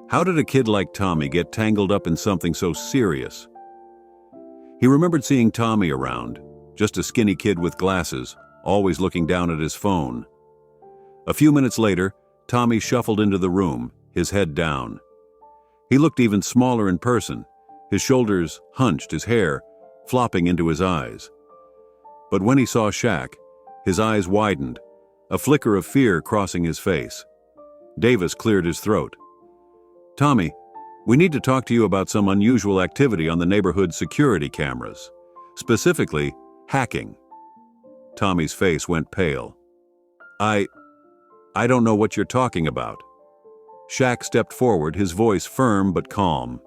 [SPEAKER 1] How did a kid like Tommy get tangled up in something so serious? He remembered seeing Tommy around, just a skinny kid with glasses, always looking down at his phone. A few minutes later, Tommy shuffled into the room, his head down. He looked even smaller in person, his shoulders hunched, his hair flopping into his eyes. But when he saw Shaq, his eyes widened, a flicker of fear crossing his face. Davis cleared his throat. "Tommy, we need to talk to you about some unusual activity on the neighborhood security cameras. Specifically, hacking." Tommy's face went pale. I don't know what you're talking about." Shaq stepped forward, his voice firm but calm.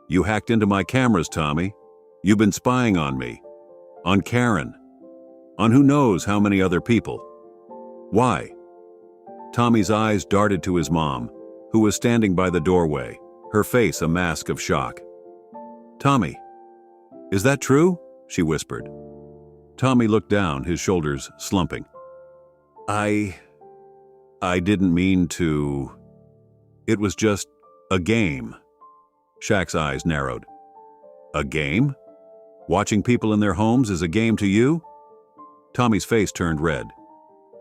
[SPEAKER 1] "You hacked into my cameras, Tommy. You've been spying on me. On Karen. On who knows how many other people. Why?" Tommy's eyes darted to his mom, who was standing by the doorway, her face a mask of shock. "Tommy, is that true?" she whispered. Tommy looked down, his shoulders slumping. I didn't mean to. It was just a game." Shaq's eyes narrowed. "A game? Watching people in their homes is a game to you?" Tommy's face turned red.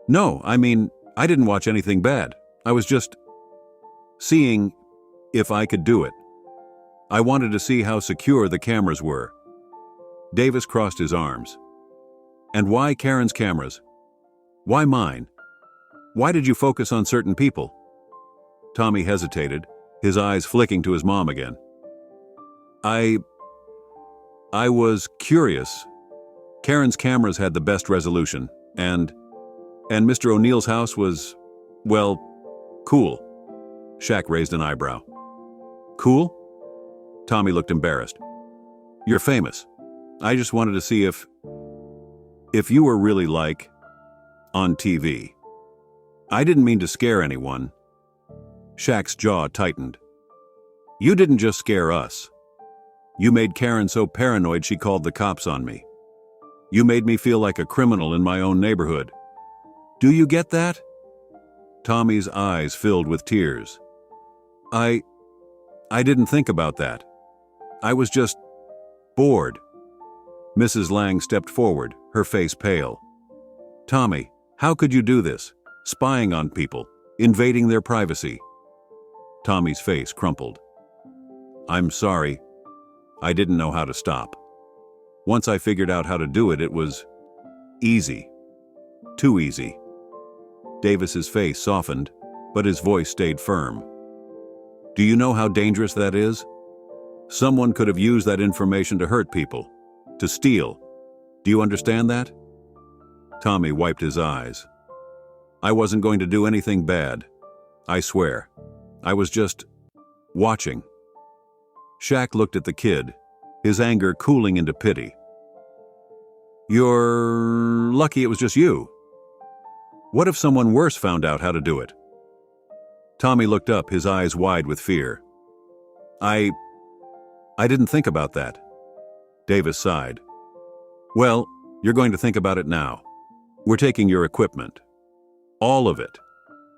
[SPEAKER 1] "No, I mean, I didn't watch anything bad. I was just seeing if I could do it. I wanted to see how secure the cameras were." Davis crossed his arms. "And why Karen's cameras? Why mine? Why did you focus on certain people?" Tommy hesitated, his eyes flicking to his mom again. I was curious. Karen's cameras had the best resolution, and Mr. O'Neill's house was, well, cool." Shaq raised an eyebrow. "Cool? Tommy looked embarrassed. You're famous. I just wanted to see if you were really like on TV. I didn't mean to scare anyone. Shaq's jaw tightened. You didn't just scare us. You made Karen so paranoid she called the cops on me. You made me feel like a criminal in my own neighborhood. Do you get that? Tommy's eyes filled with tears. I didn't think about that. I was just bored. Mrs. Lang stepped forward, her face pale. Tommy, how could you do this? Spying on people, invading their privacy. Tommy's face crumpled. I'm sorry. I didn't know how to stop. Once I figured out how to do it, it was easy. Too easy. Davis's face softened, but his voice stayed firm. Do you know how dangerous that is? Someone could have used that information to hurt people, to steal. Do you understand that? Tommy wiped his eyes. I wasn't going to do anything bad. I swear. I was just watching. Shaq looked at the kid, his anger cooling into pity. You're lucky it was just you. What if someone worse found out how to do it? Tommy looked up, his eyes wide with fear. I didn't think about that. Davis sighed. Well, you're going to think about it now. We're taking your equipment. All of it.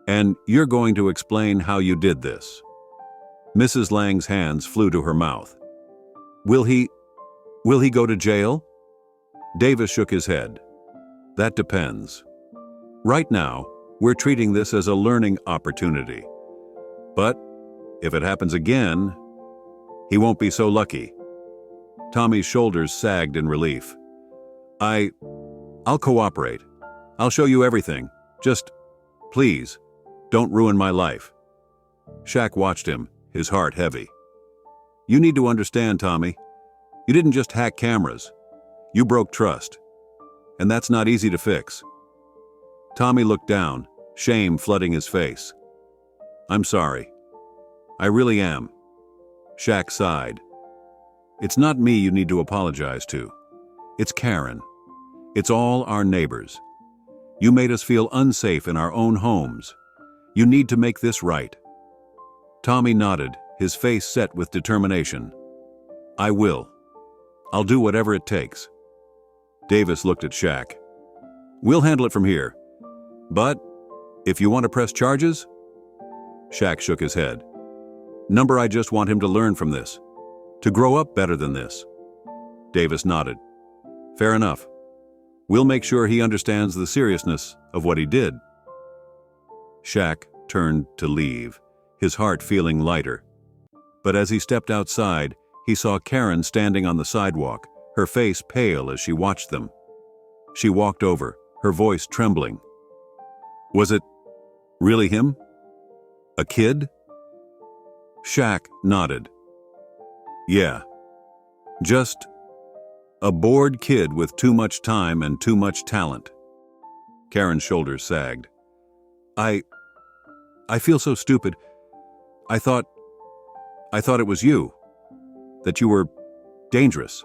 [SPEAKER 1] And you're going to explain how you did this. Mrs. Lang's hands flew to her mouth. Will he go to jail? Davis shook his head. That depends. Right now, we're treating this as a learning opportunity. But if it happens again, he won't be so lucky. Tommy's shoulders sagged in relief. I'll cooperate. I'll show you everything. Just, please, don't ruin my life. Shaq watched him, his heart heavy. You need to understand, Tommy. You didn't just hack cameras. You broke trust. And that's not easy to fix. Tommy looked down, shame flooding his face. I'm sorry. I really am. Shaq sighed. It's not me you need to apologize to. It's Karen. It's all our neighbors. You made us feel unsafe in our own homes. You need to make this right. Tommy nodded, his face set with determination. I will. I'll do whatever it takes. Davis looked at Shaq. We'll handle it from here. But if you want to press charges? Shaq shook his head. Number, I just want him to learn from this. To grow up better than this. Davis nodded. Fair enough. We'll make sure he understands the seriousness of what he did. Shaq turned to leave, his heart feeling lighter. But as he stepped outside, he saw Karen standing on the sidewalk, her face pale as she watched them. She walked over, her voice trembling. Was it really him? A kid? Shaq nodded. Yeah. Just a bored kid with too much time and too much talent. Karen's shoulders sagged. I feel so stupid. I thought it was you. That you were dangerous.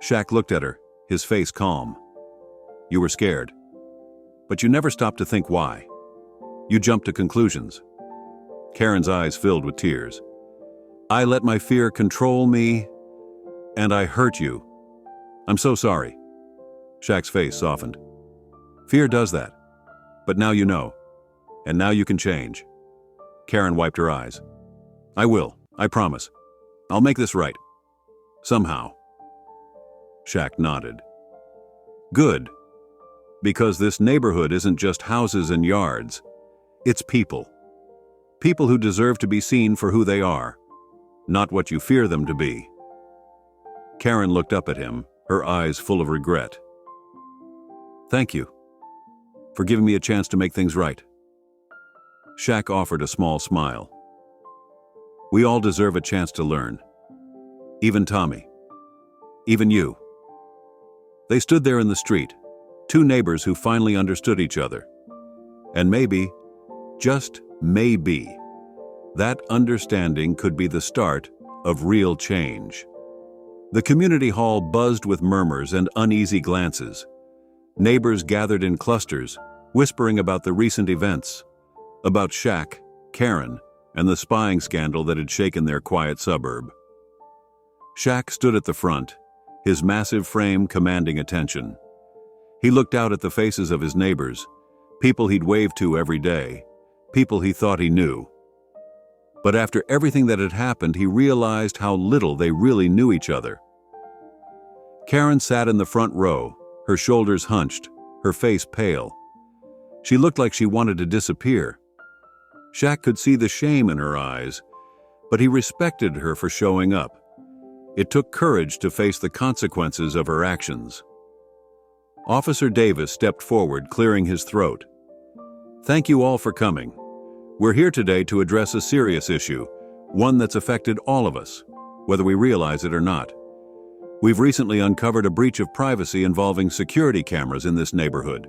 [SPEAKER 1] Shaq looked at her, his face calm. You were scared. But you never stopped to think why. You jumped to conclusions. Karen's eyes filled with tears. I let my fear control me, and I hurt you. I'm so sorry. Shaq's face softened. Fear does that. But now you know. And now you can change. Karen wiped her eyes. I will. I promise. I'll make this right. Somehow. Shaq nodded. Good. Because this neighborhood isn't just houses and yards. It's people. People who deserve to be seen for who they are, not what you fear them to be. Karen looked up at him, her eyes full of regret. Thank you for giving me a chance to make things right. Shaq offered a small smile. We all deserve a chance to learn. Even Tommy. Even you. They stood there in the street, two neighbors who finally understood each other. And maybe, just maybe, that understanding could be the start of real change. The community hall buzzed with murmurs and uneasy glances. Neighbors gathered in clusters, whispering about the recent events, about Shaq, Karen, and the spying scandal that had shaken their quiet suburb. Shaq stood at the front, his massive frame commanding attention. He looked out at the faces of his neighbors, people he'd waved to every day, people he thought he knew. But after everything that had happened, he realized how little they really knew each other. Karen sat in the front row, her shoulders hunched, her face pale. She looked like she wanted to disappear. Shaq could see the shame in her eyes, but he respected her for showing up. It took courage to face the consequences of her actions. Officer Davis stepped forward, clearing his throat. "Thank you all for coming. We're here today to address a serious issue, one that's affected all of us, whether we realize it or not. We've recently uncovered a breach of privacy involving security cameras in this neighborhood."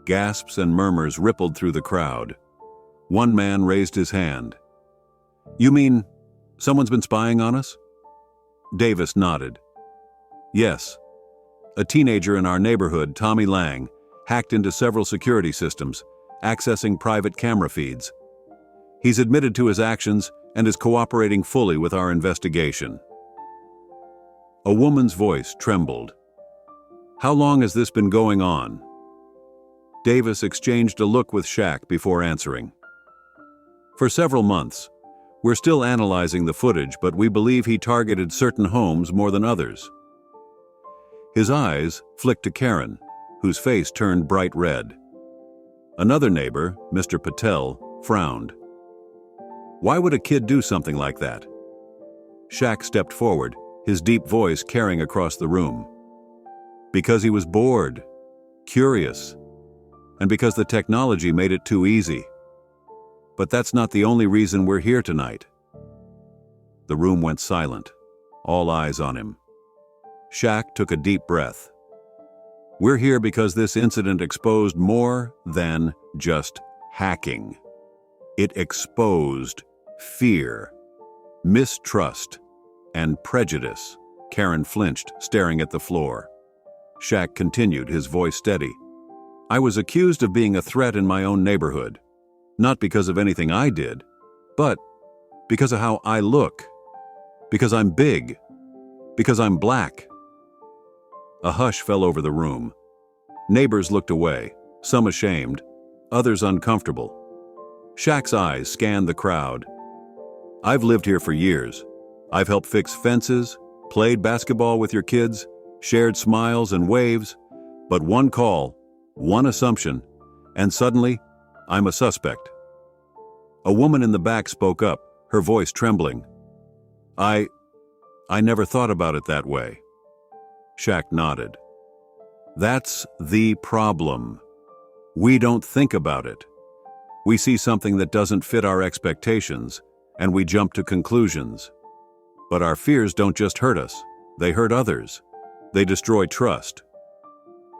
[SPEAKER 1] Gasps and murmurs rippled through the crowd. One man raised his hand. "You mean someone's been spying on us?" Davis nodded. "Yes. A teenager in our neighborhood, Tommy Lang, hacked into several security systems, accessing private camera feeds. He's admitted to his actions and is cooperating fully with our investigation." A woman's voice trembled. "How long has this been going on?" Davis exchanged a look with Shaq before answering. "For several months. We're still analyzing the footage, but we believe he targeted certain homes more than others." His eyes flicked to Karen, whose face turned bright red. Another neighbor, Mr. Patel, frowned. "Why would a kid do something like that?" Shaq stepped forward, his deep voice carrying across the room. "Because he was bored, curious, and because the technology made it too easy. But that's not the only reason we're here tonight." The room went silent, all eyes on him. Shaq took a deep breath. "We're here because this incident exposed more than just hacking. It exposed fear, mistrust, and prejudice." Karen flinched, staring at the floor. Shaq continued, his voice steady. "I was accused of being a threat in my own neighborhood, not because of anything I did, but because of how I look, because I'm big, because I'm black." A hush fell over the room. Neighbors looked away, some ashamed, others uncomfortable. Shaq's eyes scanned the crowd. "I've lived here for years. I've helped fix fences, played basketball with your kids, shared smiles and waves, but one call, one assumption, and suddenly, I'm a suspect." A woman in the back spoke up, her voice trembling. I never thought about it that way." Shaq nodded. "That's the problem. We don't think about it. We see something that doesn't fit our expectations, and we jump to conclusions. But our fears don't just hurt us, they hurt others. They destroy trust."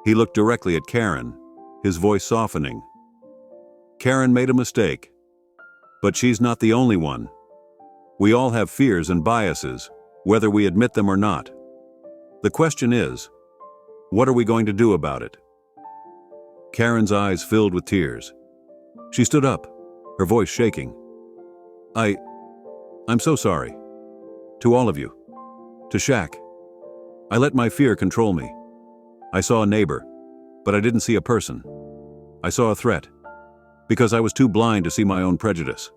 [SPEAKER 1] He looked directly at Karen, his voice softening. "Karen made a mistake, but she's not the only one. We all have fears and biases, whether we admit them or not. The question is, what are we going to do about it?" Karen's eyes filled with tears. She stood up, her voice shaking. I'm so sorry. To all of you. To Shaq. I let my fear control me. I saw a neighbor, but I didn't see a person. I saw a threat, because I was too blind to see my own prejudice."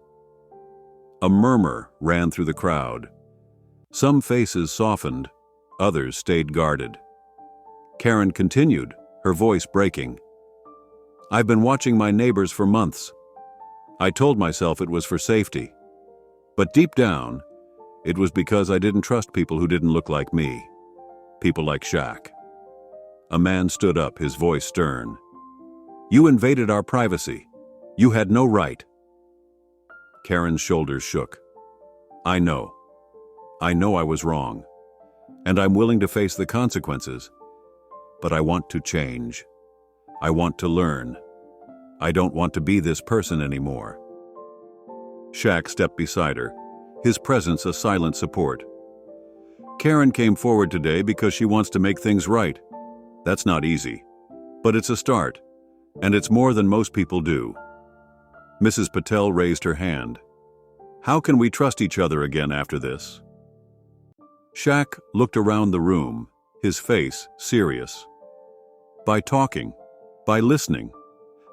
[SPEAKER 1] A murmur ran through the crowd. Some faces softened, others stayed guarded. Karen continued, her voice breaking. "I've been watching my neighbors for months. I told myself it was for safety. But deep down, it was because I didn't trust people who didn't look like me. People like Shaq." A man stood up, his voice stern. "You invaded our privacy. You had no right." Karen's shoulders shook. I know I was wrong. And I'm willing to face the consequences. But I want to change. I want to learn. I don't want to be this person anymore." Shaq stepped beside her, his presence a silent support. Karen came forward today because she wants to make things right. That's not easy. But it's a start, and it's more than most people do. Mrs. Patel raised her hand. How can we trust each other again after this? Shaq looked around the room, his face serious. By talking, by listening,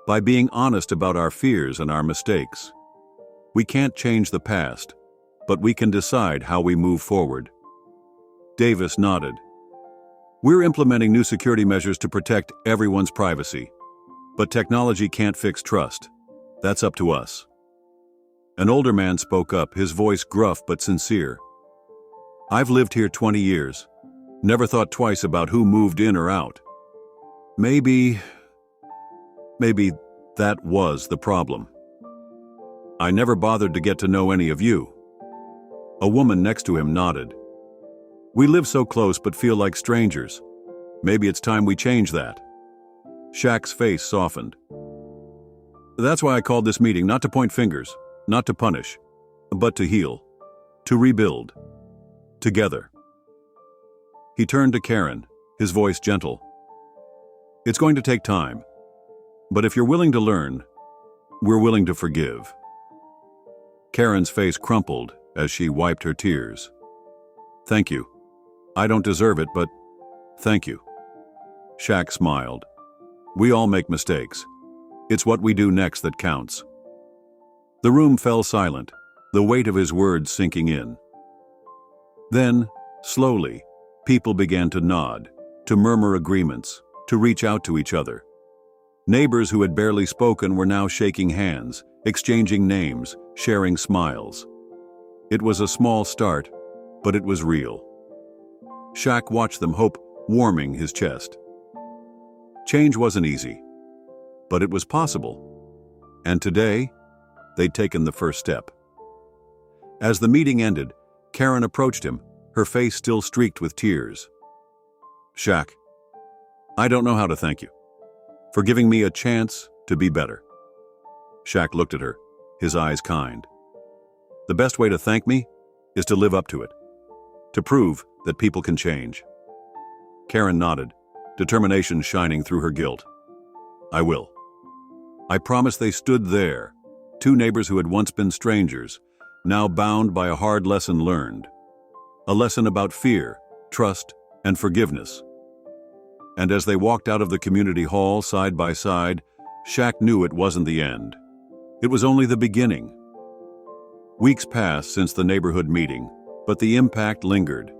[SPEAKER 1] by being honest about our fears and our mistakes. We can't change the past, but we can decide how we move forward. Davis nodded. We're implementing new security measures to protect everyone's privacy. But technology can't fix trust. That's up to us. An older man spoke up, his voice gruff but sincere. I've lived here 20 years. Never thought twice about who moved in or out. Maybe that was the problem. I never bothered to get to know any of you. A woman next to him nodded. We live so close but feel like strangers. Maybe it's time we change that. Shaq's face softened. That's why I called this meeting, not to point fingers, not to punish, but to heal, to rebuild, together. He turned to Karen, his voice gentle. It's going to take time, but if you're willing to learn, we're willing to forgive. Karen's face crumpled as she wiped her tears. Thank you. I don't deserve it, but thank you. Shaq smiled. We all make mistakes. It's what we do next that counts. The room fell silent, the weight of his words sinking in. Then, slowly, people began to nod, to murmur agreements, to reach out to each other. Neighbors who had barely spoken were now shaking hands, exchanging names, sharing smiles. It was a small start, but it was real. Shaq watched them, hope warming his chest. Change wasn't easy, but it was possible. And today, they'd taken the first step. As the meeting ended, Karen approached him, her face still streaked with tears. Shaq, I don't know how to thank you for giving me a chance to be better. Shaq looked at her, his eyes kind. The best way to thank me is to live up to it, to prove that people can change. Karen nodded, determination shining through her guilt. I will. I promise. They stood there, two neighbors who had once been strangers, now bound by a hard lesson learned. A lesson about fear, trust, and forgiveness. And as they walked out of the community hall side by side, Shaq knew it wasn't the end. It was only the beginning. Weeks passed since the neighborhood meeting, but the impact lingered.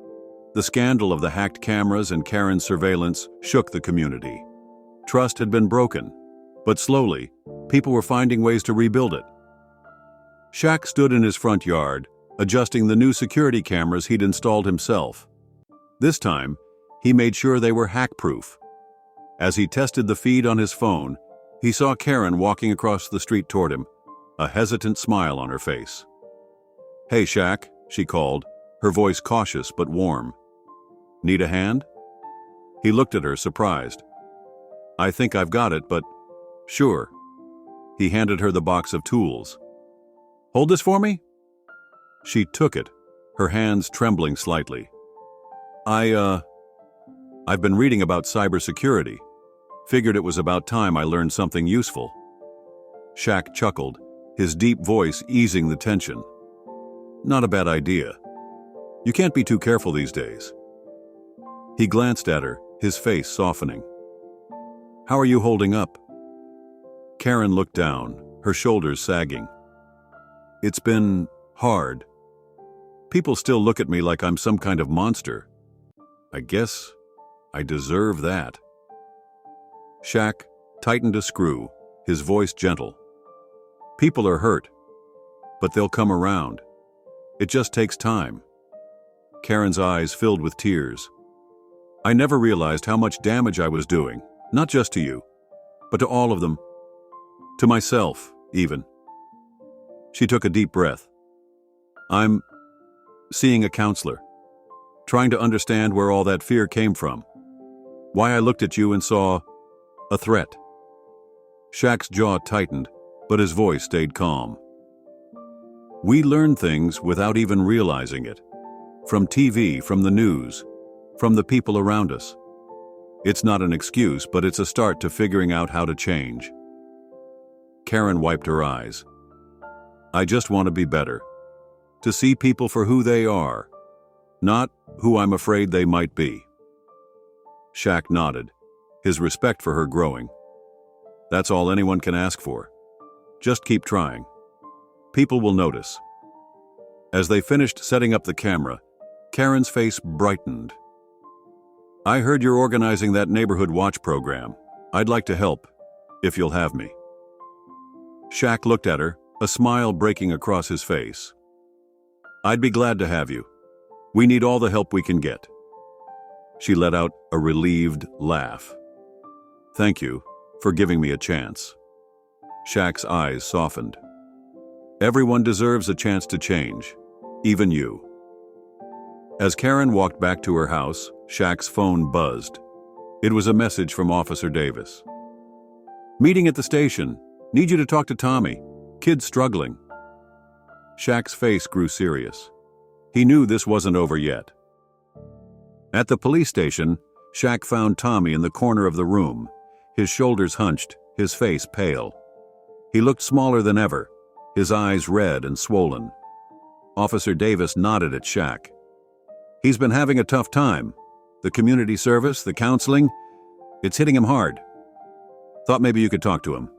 [SPEAKER 1] The scandal of the hacked cameras and Karen's surveillance shook the community. Trust had been broken, but slowly, people were finding ways to rebuild it. Shaq stood in his front yard, adjusting the new security cameras he'd installed himself. This time, he made sure they were hack-proof. As he tested the feed on his phone, he saw Karen walking across the street toward him, a hesitant smile on her face. Hey, Shaq, she called, her voice cautious but warm. Need a hand? He looked at her, surprised. I think I've got it, but sure. He handed her the box of tools. Hold this for me? She took it, her hands trembling slightly. I've been reading about cybersecurity. Figured it was about time I learned something useful. Shaq chuckled, his deep voice easing the tension. Not a bad idea. You can't be too careful these days. He glanced at her, his face softening. How are you holding up? Karen looked down, her shoulders sagging. It's been hard. People still look at me like I'm some kind of monster. I guess I deserve that. Shaq tightened a screw, his voice gentle. People are hurt, but they'll come around. It just takes time. Karen's eyes filled with tears. I never realized how much damage I was doing, not just to you, but to all of them. To myself, even. She took a deep breath. I'm seeing a counselor, trying to understand where all that fear came from. Why I looked at you and saw a threat. Shaq's jaw tightened, but his voice stayed calm. We learn things without even realizing it. From TV, from the news, from the people around us. It's not an excuse, but it's a start to figuring out how to change. Karen wiped her eyes. I just want to be better. To see people for who they are, not who I'm afraid they might be. Shaq nodded, his respect for her growing. That's all anyone can ask for. Just keep trying. People will notice. As they finished setting up the camera, Karen's face brightened. I heard you're organizing that neighborhood watch program. I'd like to help, if you'll have me. Shaq looked at her, a smile breaking across his face. I'd be glad to have you. We need all the help we can get. She let out a relieved laugh. Thank you for giving me a chance. Shaq's eyes softened. Everyone deserves a chance to change, even you. As Karen walked back to her house, Shaq's phone buzzed. It was a message from Officer Davis. Meeting at the station. Need you to talk to Tommy. Kid's struggling. Shaq's face grew serious. He knew this wasn't over yet. At the police station, Shaq found Tommy in the corner of the room, his shoulders hunched, his face pale. He looked smaller than ever, his eyes red and swollen. Officer Davis nodded at Shaq. He's been having a tough time. The community service, the counseling, it's hitting him hard. Thought maybe you could talk to him.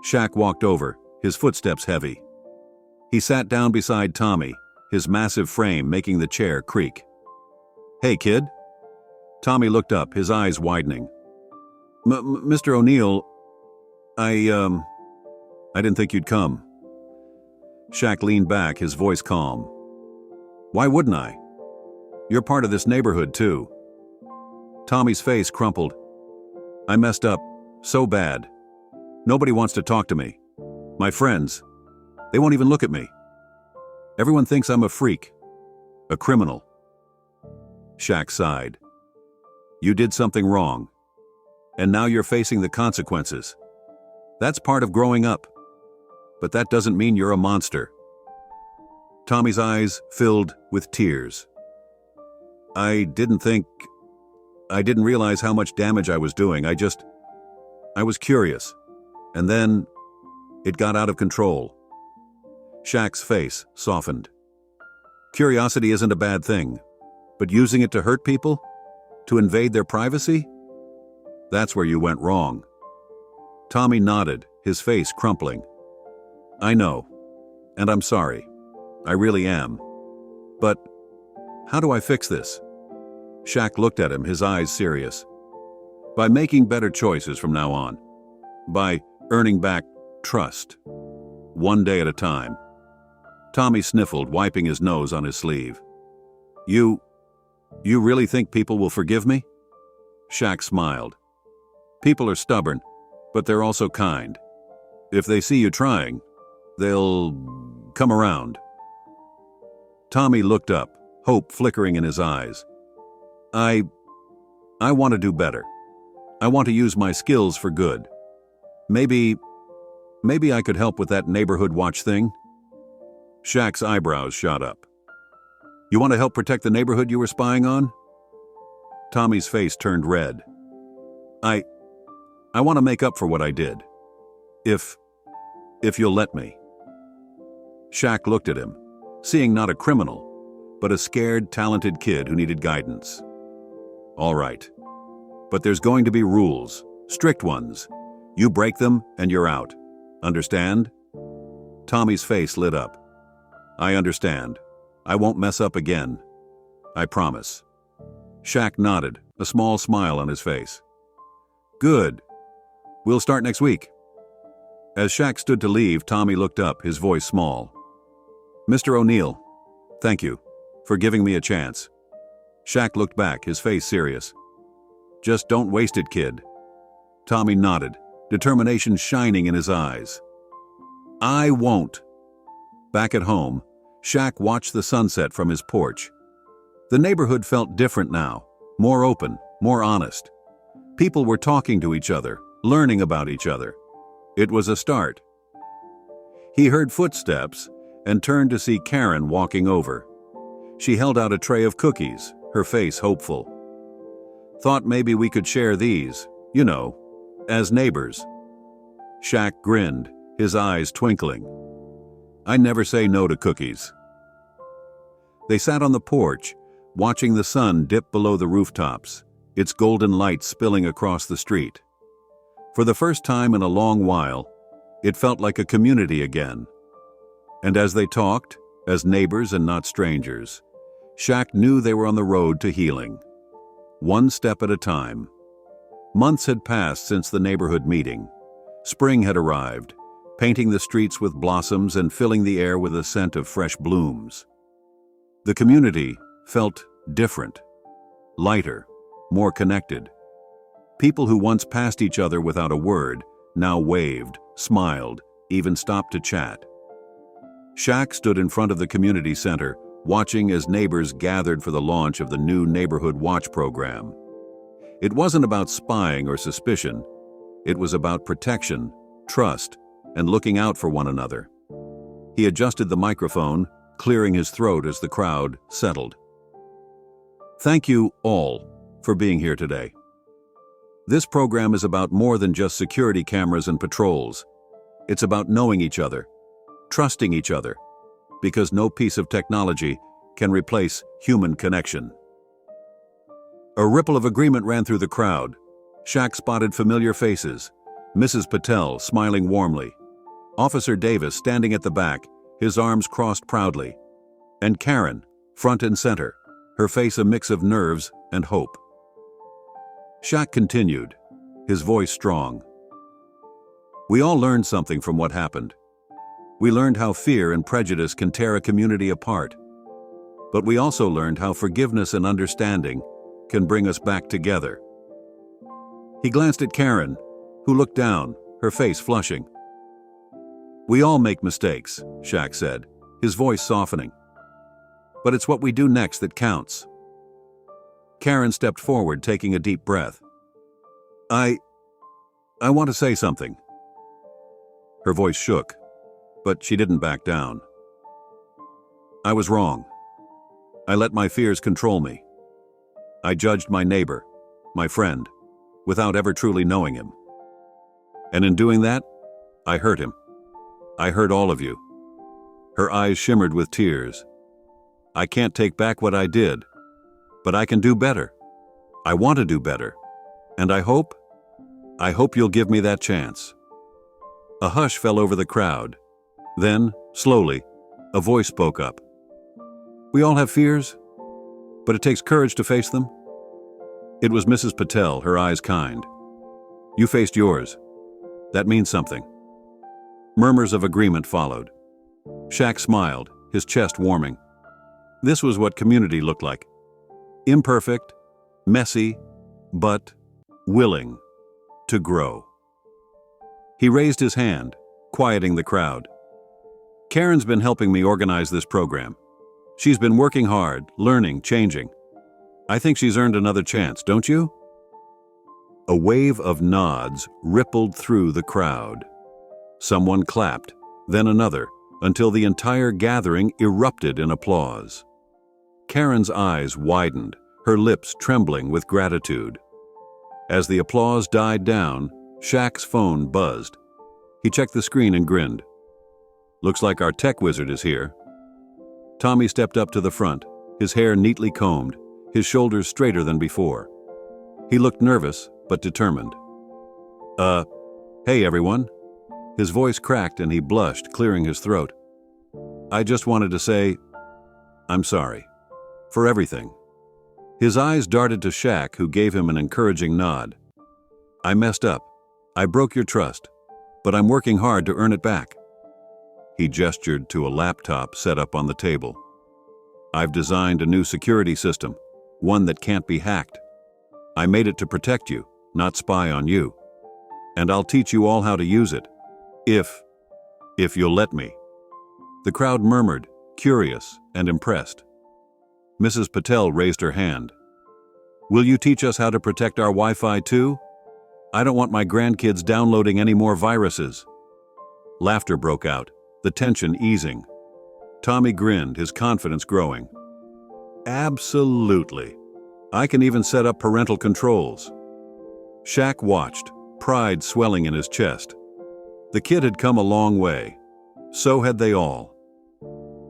[SPEAKER 1] Shaq walked over, his footsteps heavy. He sat down beside Tommy, his massive frame making the chair creak. Hey, kid. Tommy looked up, his eyes widening. Mr. O'Neill, I didn't think you'd come. Shaq leaned back, his voice calm. Why wouldn't I? You're part of this neighborhood, too. Tommy's face crumpled. I messed up, so bad. Nobody wants to talk to me. My friends, they won't even look at me. Everyone thinks I'm a freak, a criminal. Shaq sighed. You did something wrong, and now you're facing the consequences. That's part of growing up, but that doesn't mean you're a monster. Tommy's eyes filled with tears. I didn't realize how much damage I was doing. I was curious, and then it got out of control. Shaq's face softened. Curiosity isn't a bad thing, but using it to hurt people? To invade their privacy? That's where you went wrong. Tommy nodded, his face crumpling. I know, and I'm sorry. I really am. But how do I fix this? Shaq looked at him, his eyes serious. By making better choices from now on. By earning back trust. One day at a time. Tommy sniffled, wiping his nose on his sleeve. You really think people will forgive me? Shaq smiled. People are stubborn, but they're also kind. If they see you trying, they'll come around. Tommy looked up, hope flickering in his eyes. I want to do better. I want to use my skills for good. Maybe I could help with that neighborhood watch thing? Shaq's eyebrows shot up. You want to help protect the neighborhood you were spying on? Tommy's face turned red. I want to make up for what I did. If you'll let me. Shaq looked at him, seeing not a criminal, but a scared, talented kid who needed guidance. All right. But there's going to be rules, strict ones. You break them and you're out. Understand? Tommy's face lit up. I understand. I won't mess up again. I promise. Shaq nodded, a small smile on his face. Good. We'll start next week. As Shaq stood to leave, Tommy looked up, his voice small. Mr. O'Neill, thank you for giving me a chance. Shaq looked back, his face serious. Just don't waste it, kid. Tommy nodded, determination shining in his eyes. I won't. Back at home, Shaq watched the sunset from his porch. The neighborhood felt different now, more open, more honest. People were talking to each other, learning about each other. It was a start. He heard footsteps, and turned to see Karen walking over. She held out a tray of cookies, her face hopeful. "Thought maybe we could share these, as neighbors." Shaq grinned, his eyes twinkling. "I never say no to cookies." They sat on the porch, watching the sun dip below the rooftops, its golden light spilling across the street. For the first time in a long while, it felt like a community again. And as they talked, as neighbors and not strangers, Shaq knew they were on the road to healing. One step at a time. Months had passed since the neighborhood meeting. Spring had arrived, painting the streets with blossoms and filling the air with a scent of fresh blooms. The community felt different, lighter, more connected. People who once passed each other without a word now waved, smiled, even stopped to chat. Shaq stood in front of the community center, watching as neighbors gathered for the launch of the new Neighborhood Watch program. It wasn't about spying or suspicion. It was about protection, trust, and looking out for one another. He adjusted the microphone, clearing his throat as the crowd settled. "Thank you all for being here today. This program is about more than just security cameras and patrols. It's about knowing each other, trusting each other, because no piece of technology can replace human connection." A ripple of agreement ran through the crowd. Shaq spotted familiar faces, Mrs. Patel smiling warmly, Officer Davis standing at the back, his arms crossed proudly, and Karen, front and center, her face a mix of nerves and hope. Shaq continued, his voice strong. "We all learned something from what happened. We learned how fear and prejudice can tear a community apart. But we also learned how forgiveness and understanding can bring us back together." He glanced at Karen, who looked down, her face flushing. "We all make mistakes," Shaq said, his voice softening. "But it's what we do next that counts." Karen stepped forward, taking a deep breath. I want to say something." Her voice shook, but she didn't back down. "I was wrong. I let my fears control me. I judged my neighbor, my friend, without ever truly knowing him. And in doing that, I hurt him. I hurt all of you." Her eyes shimmered with tears. "I can't take back what I did, but I can do better. I want to do better. And I hope you'll give me that chance." A hush fell over the crowd. Then, slowly, a voice spoke up. "We all have fears, but it takes courage to face them." It was Mrs. Patel, her eyes kind. "You faced yours. That means something." Murmurs of agreement followed. Shaq smiled, his chest warming. This was what community looked like. Imperfect, messy, but willing to grow. He raised his hand, quieting the crowd. "Karen's been helping me organize this program. She's been working hard, learning, changing. I think she's earned another chance, don't you?" A wave of nods rippled through the crowd. Someone clapped, then another, until the entire gathering erupted in applause. Karen's eyes widened, her lips trembling with gratitude. As the applause died down, Shaq's phone buzzed. He checked the screen and grinned. "Looks like our tech wizard is here." Tommy stepped up to the front, his hair neatly combed, his shoulders straighter than before. He looked nervous, but determined. Hey everyone." His voice cracked and he blushed, clearing his throat. "I just wanted to say, I'm sorry. For everything." His eyes darted to Shaq, who gave him an encouraging nod. "I messed up. I broke your trust, but I'm working hard to earn it back." He gestured to a laptop set up on the table. "I've designed a new security system, one that can't be hacked. I made it to protect you, not spy on you. And I'll teach you all how to use it, if you'll let me." The crowd murmured, curious and impressed. Mrs. Patel raised her hand. "Will you teach us how to protect our Wi-Fi too? I don't want my grandkids downloading any more viruses." Laughter broke out, the tension easing. Tommy grinned, his confidence growing. Absolutely. I can even set up parental controls. Shaq watched, pride swelling in his chest. The kid had come a long way. So had they all.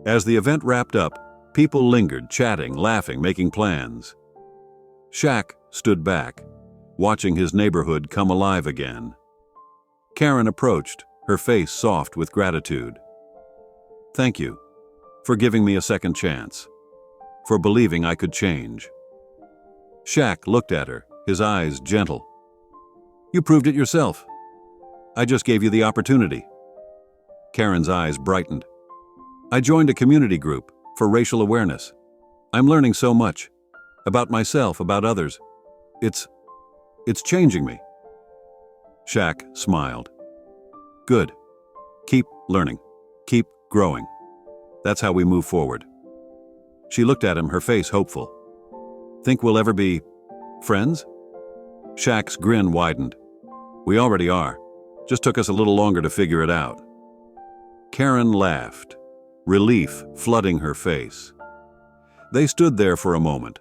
[SPEAKER 1] As the event wrapped up, people lingered, chatting, laughing, making plans. Shaq stood back, watching his neighborhood come alive again. Karen approached, her face soft with gratitude. Thank you for giving me a second chance, for believing I could change. Shaq looked at her, his eyes gentle. You proved it yourself. I just gave you the opportunity. Karen's eyes brightened. I joined a community group for racial awareness. I'm learning so much about myself, about others. It's changing me. Shaq smiled. Good. Keep learning. Keep growing. That's how we move forward. She looked at him, her face hopeful. Think we'll ever be friends? Shaq's grin widened. We already are. Just took us a little longer to figure it out. Karen laughed, relief flooding her face. They stood there for a moment,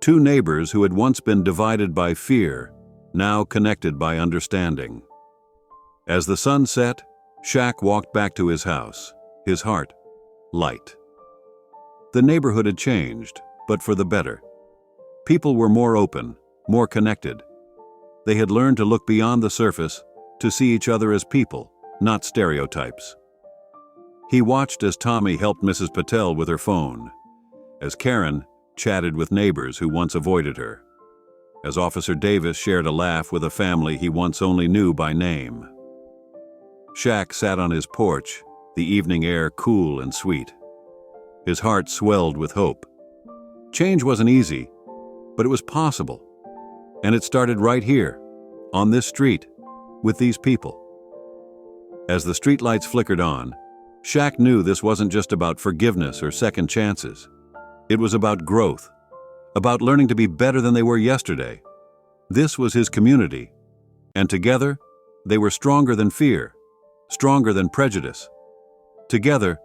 [SPEAKER 1] two neighbors who had once been divided by fear, now connected by understanding. As the sun set, Shaq walked back to his house, his heart light. The neighborhood had changed, but for the better. People were more open, more connected. They had learned to look beyond the surface, to see each other as people, not stereotypes. He watched as Tommy helped Mrs. Patel with her phone, as Karen chatted with neighbors who once avoided her, as Officer Davis shared a laugh with a family he once only knew by name. Shaq sat on his porch, the evening air cool and sweet. His heart swelled with hope. Change wasn't easy, but it was possible. And it started right here, on this street, with these people. As the streetlights flickered on, Shaq knew this wasn't just about forgiveness or second chances. It was about growth, about learning to be better than they were yesterday. This was his community, and together, they were stronger than fear, stronger than prejudice. Together,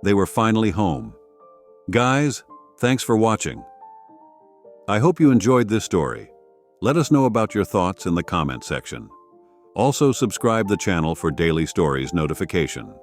[SPEAKER 1] they were finally home. Guys, thanks for watching. I hope you enjoyed this story. Let us know about your thoughts in the comment section. Also subscribe the channel for daily stories notification.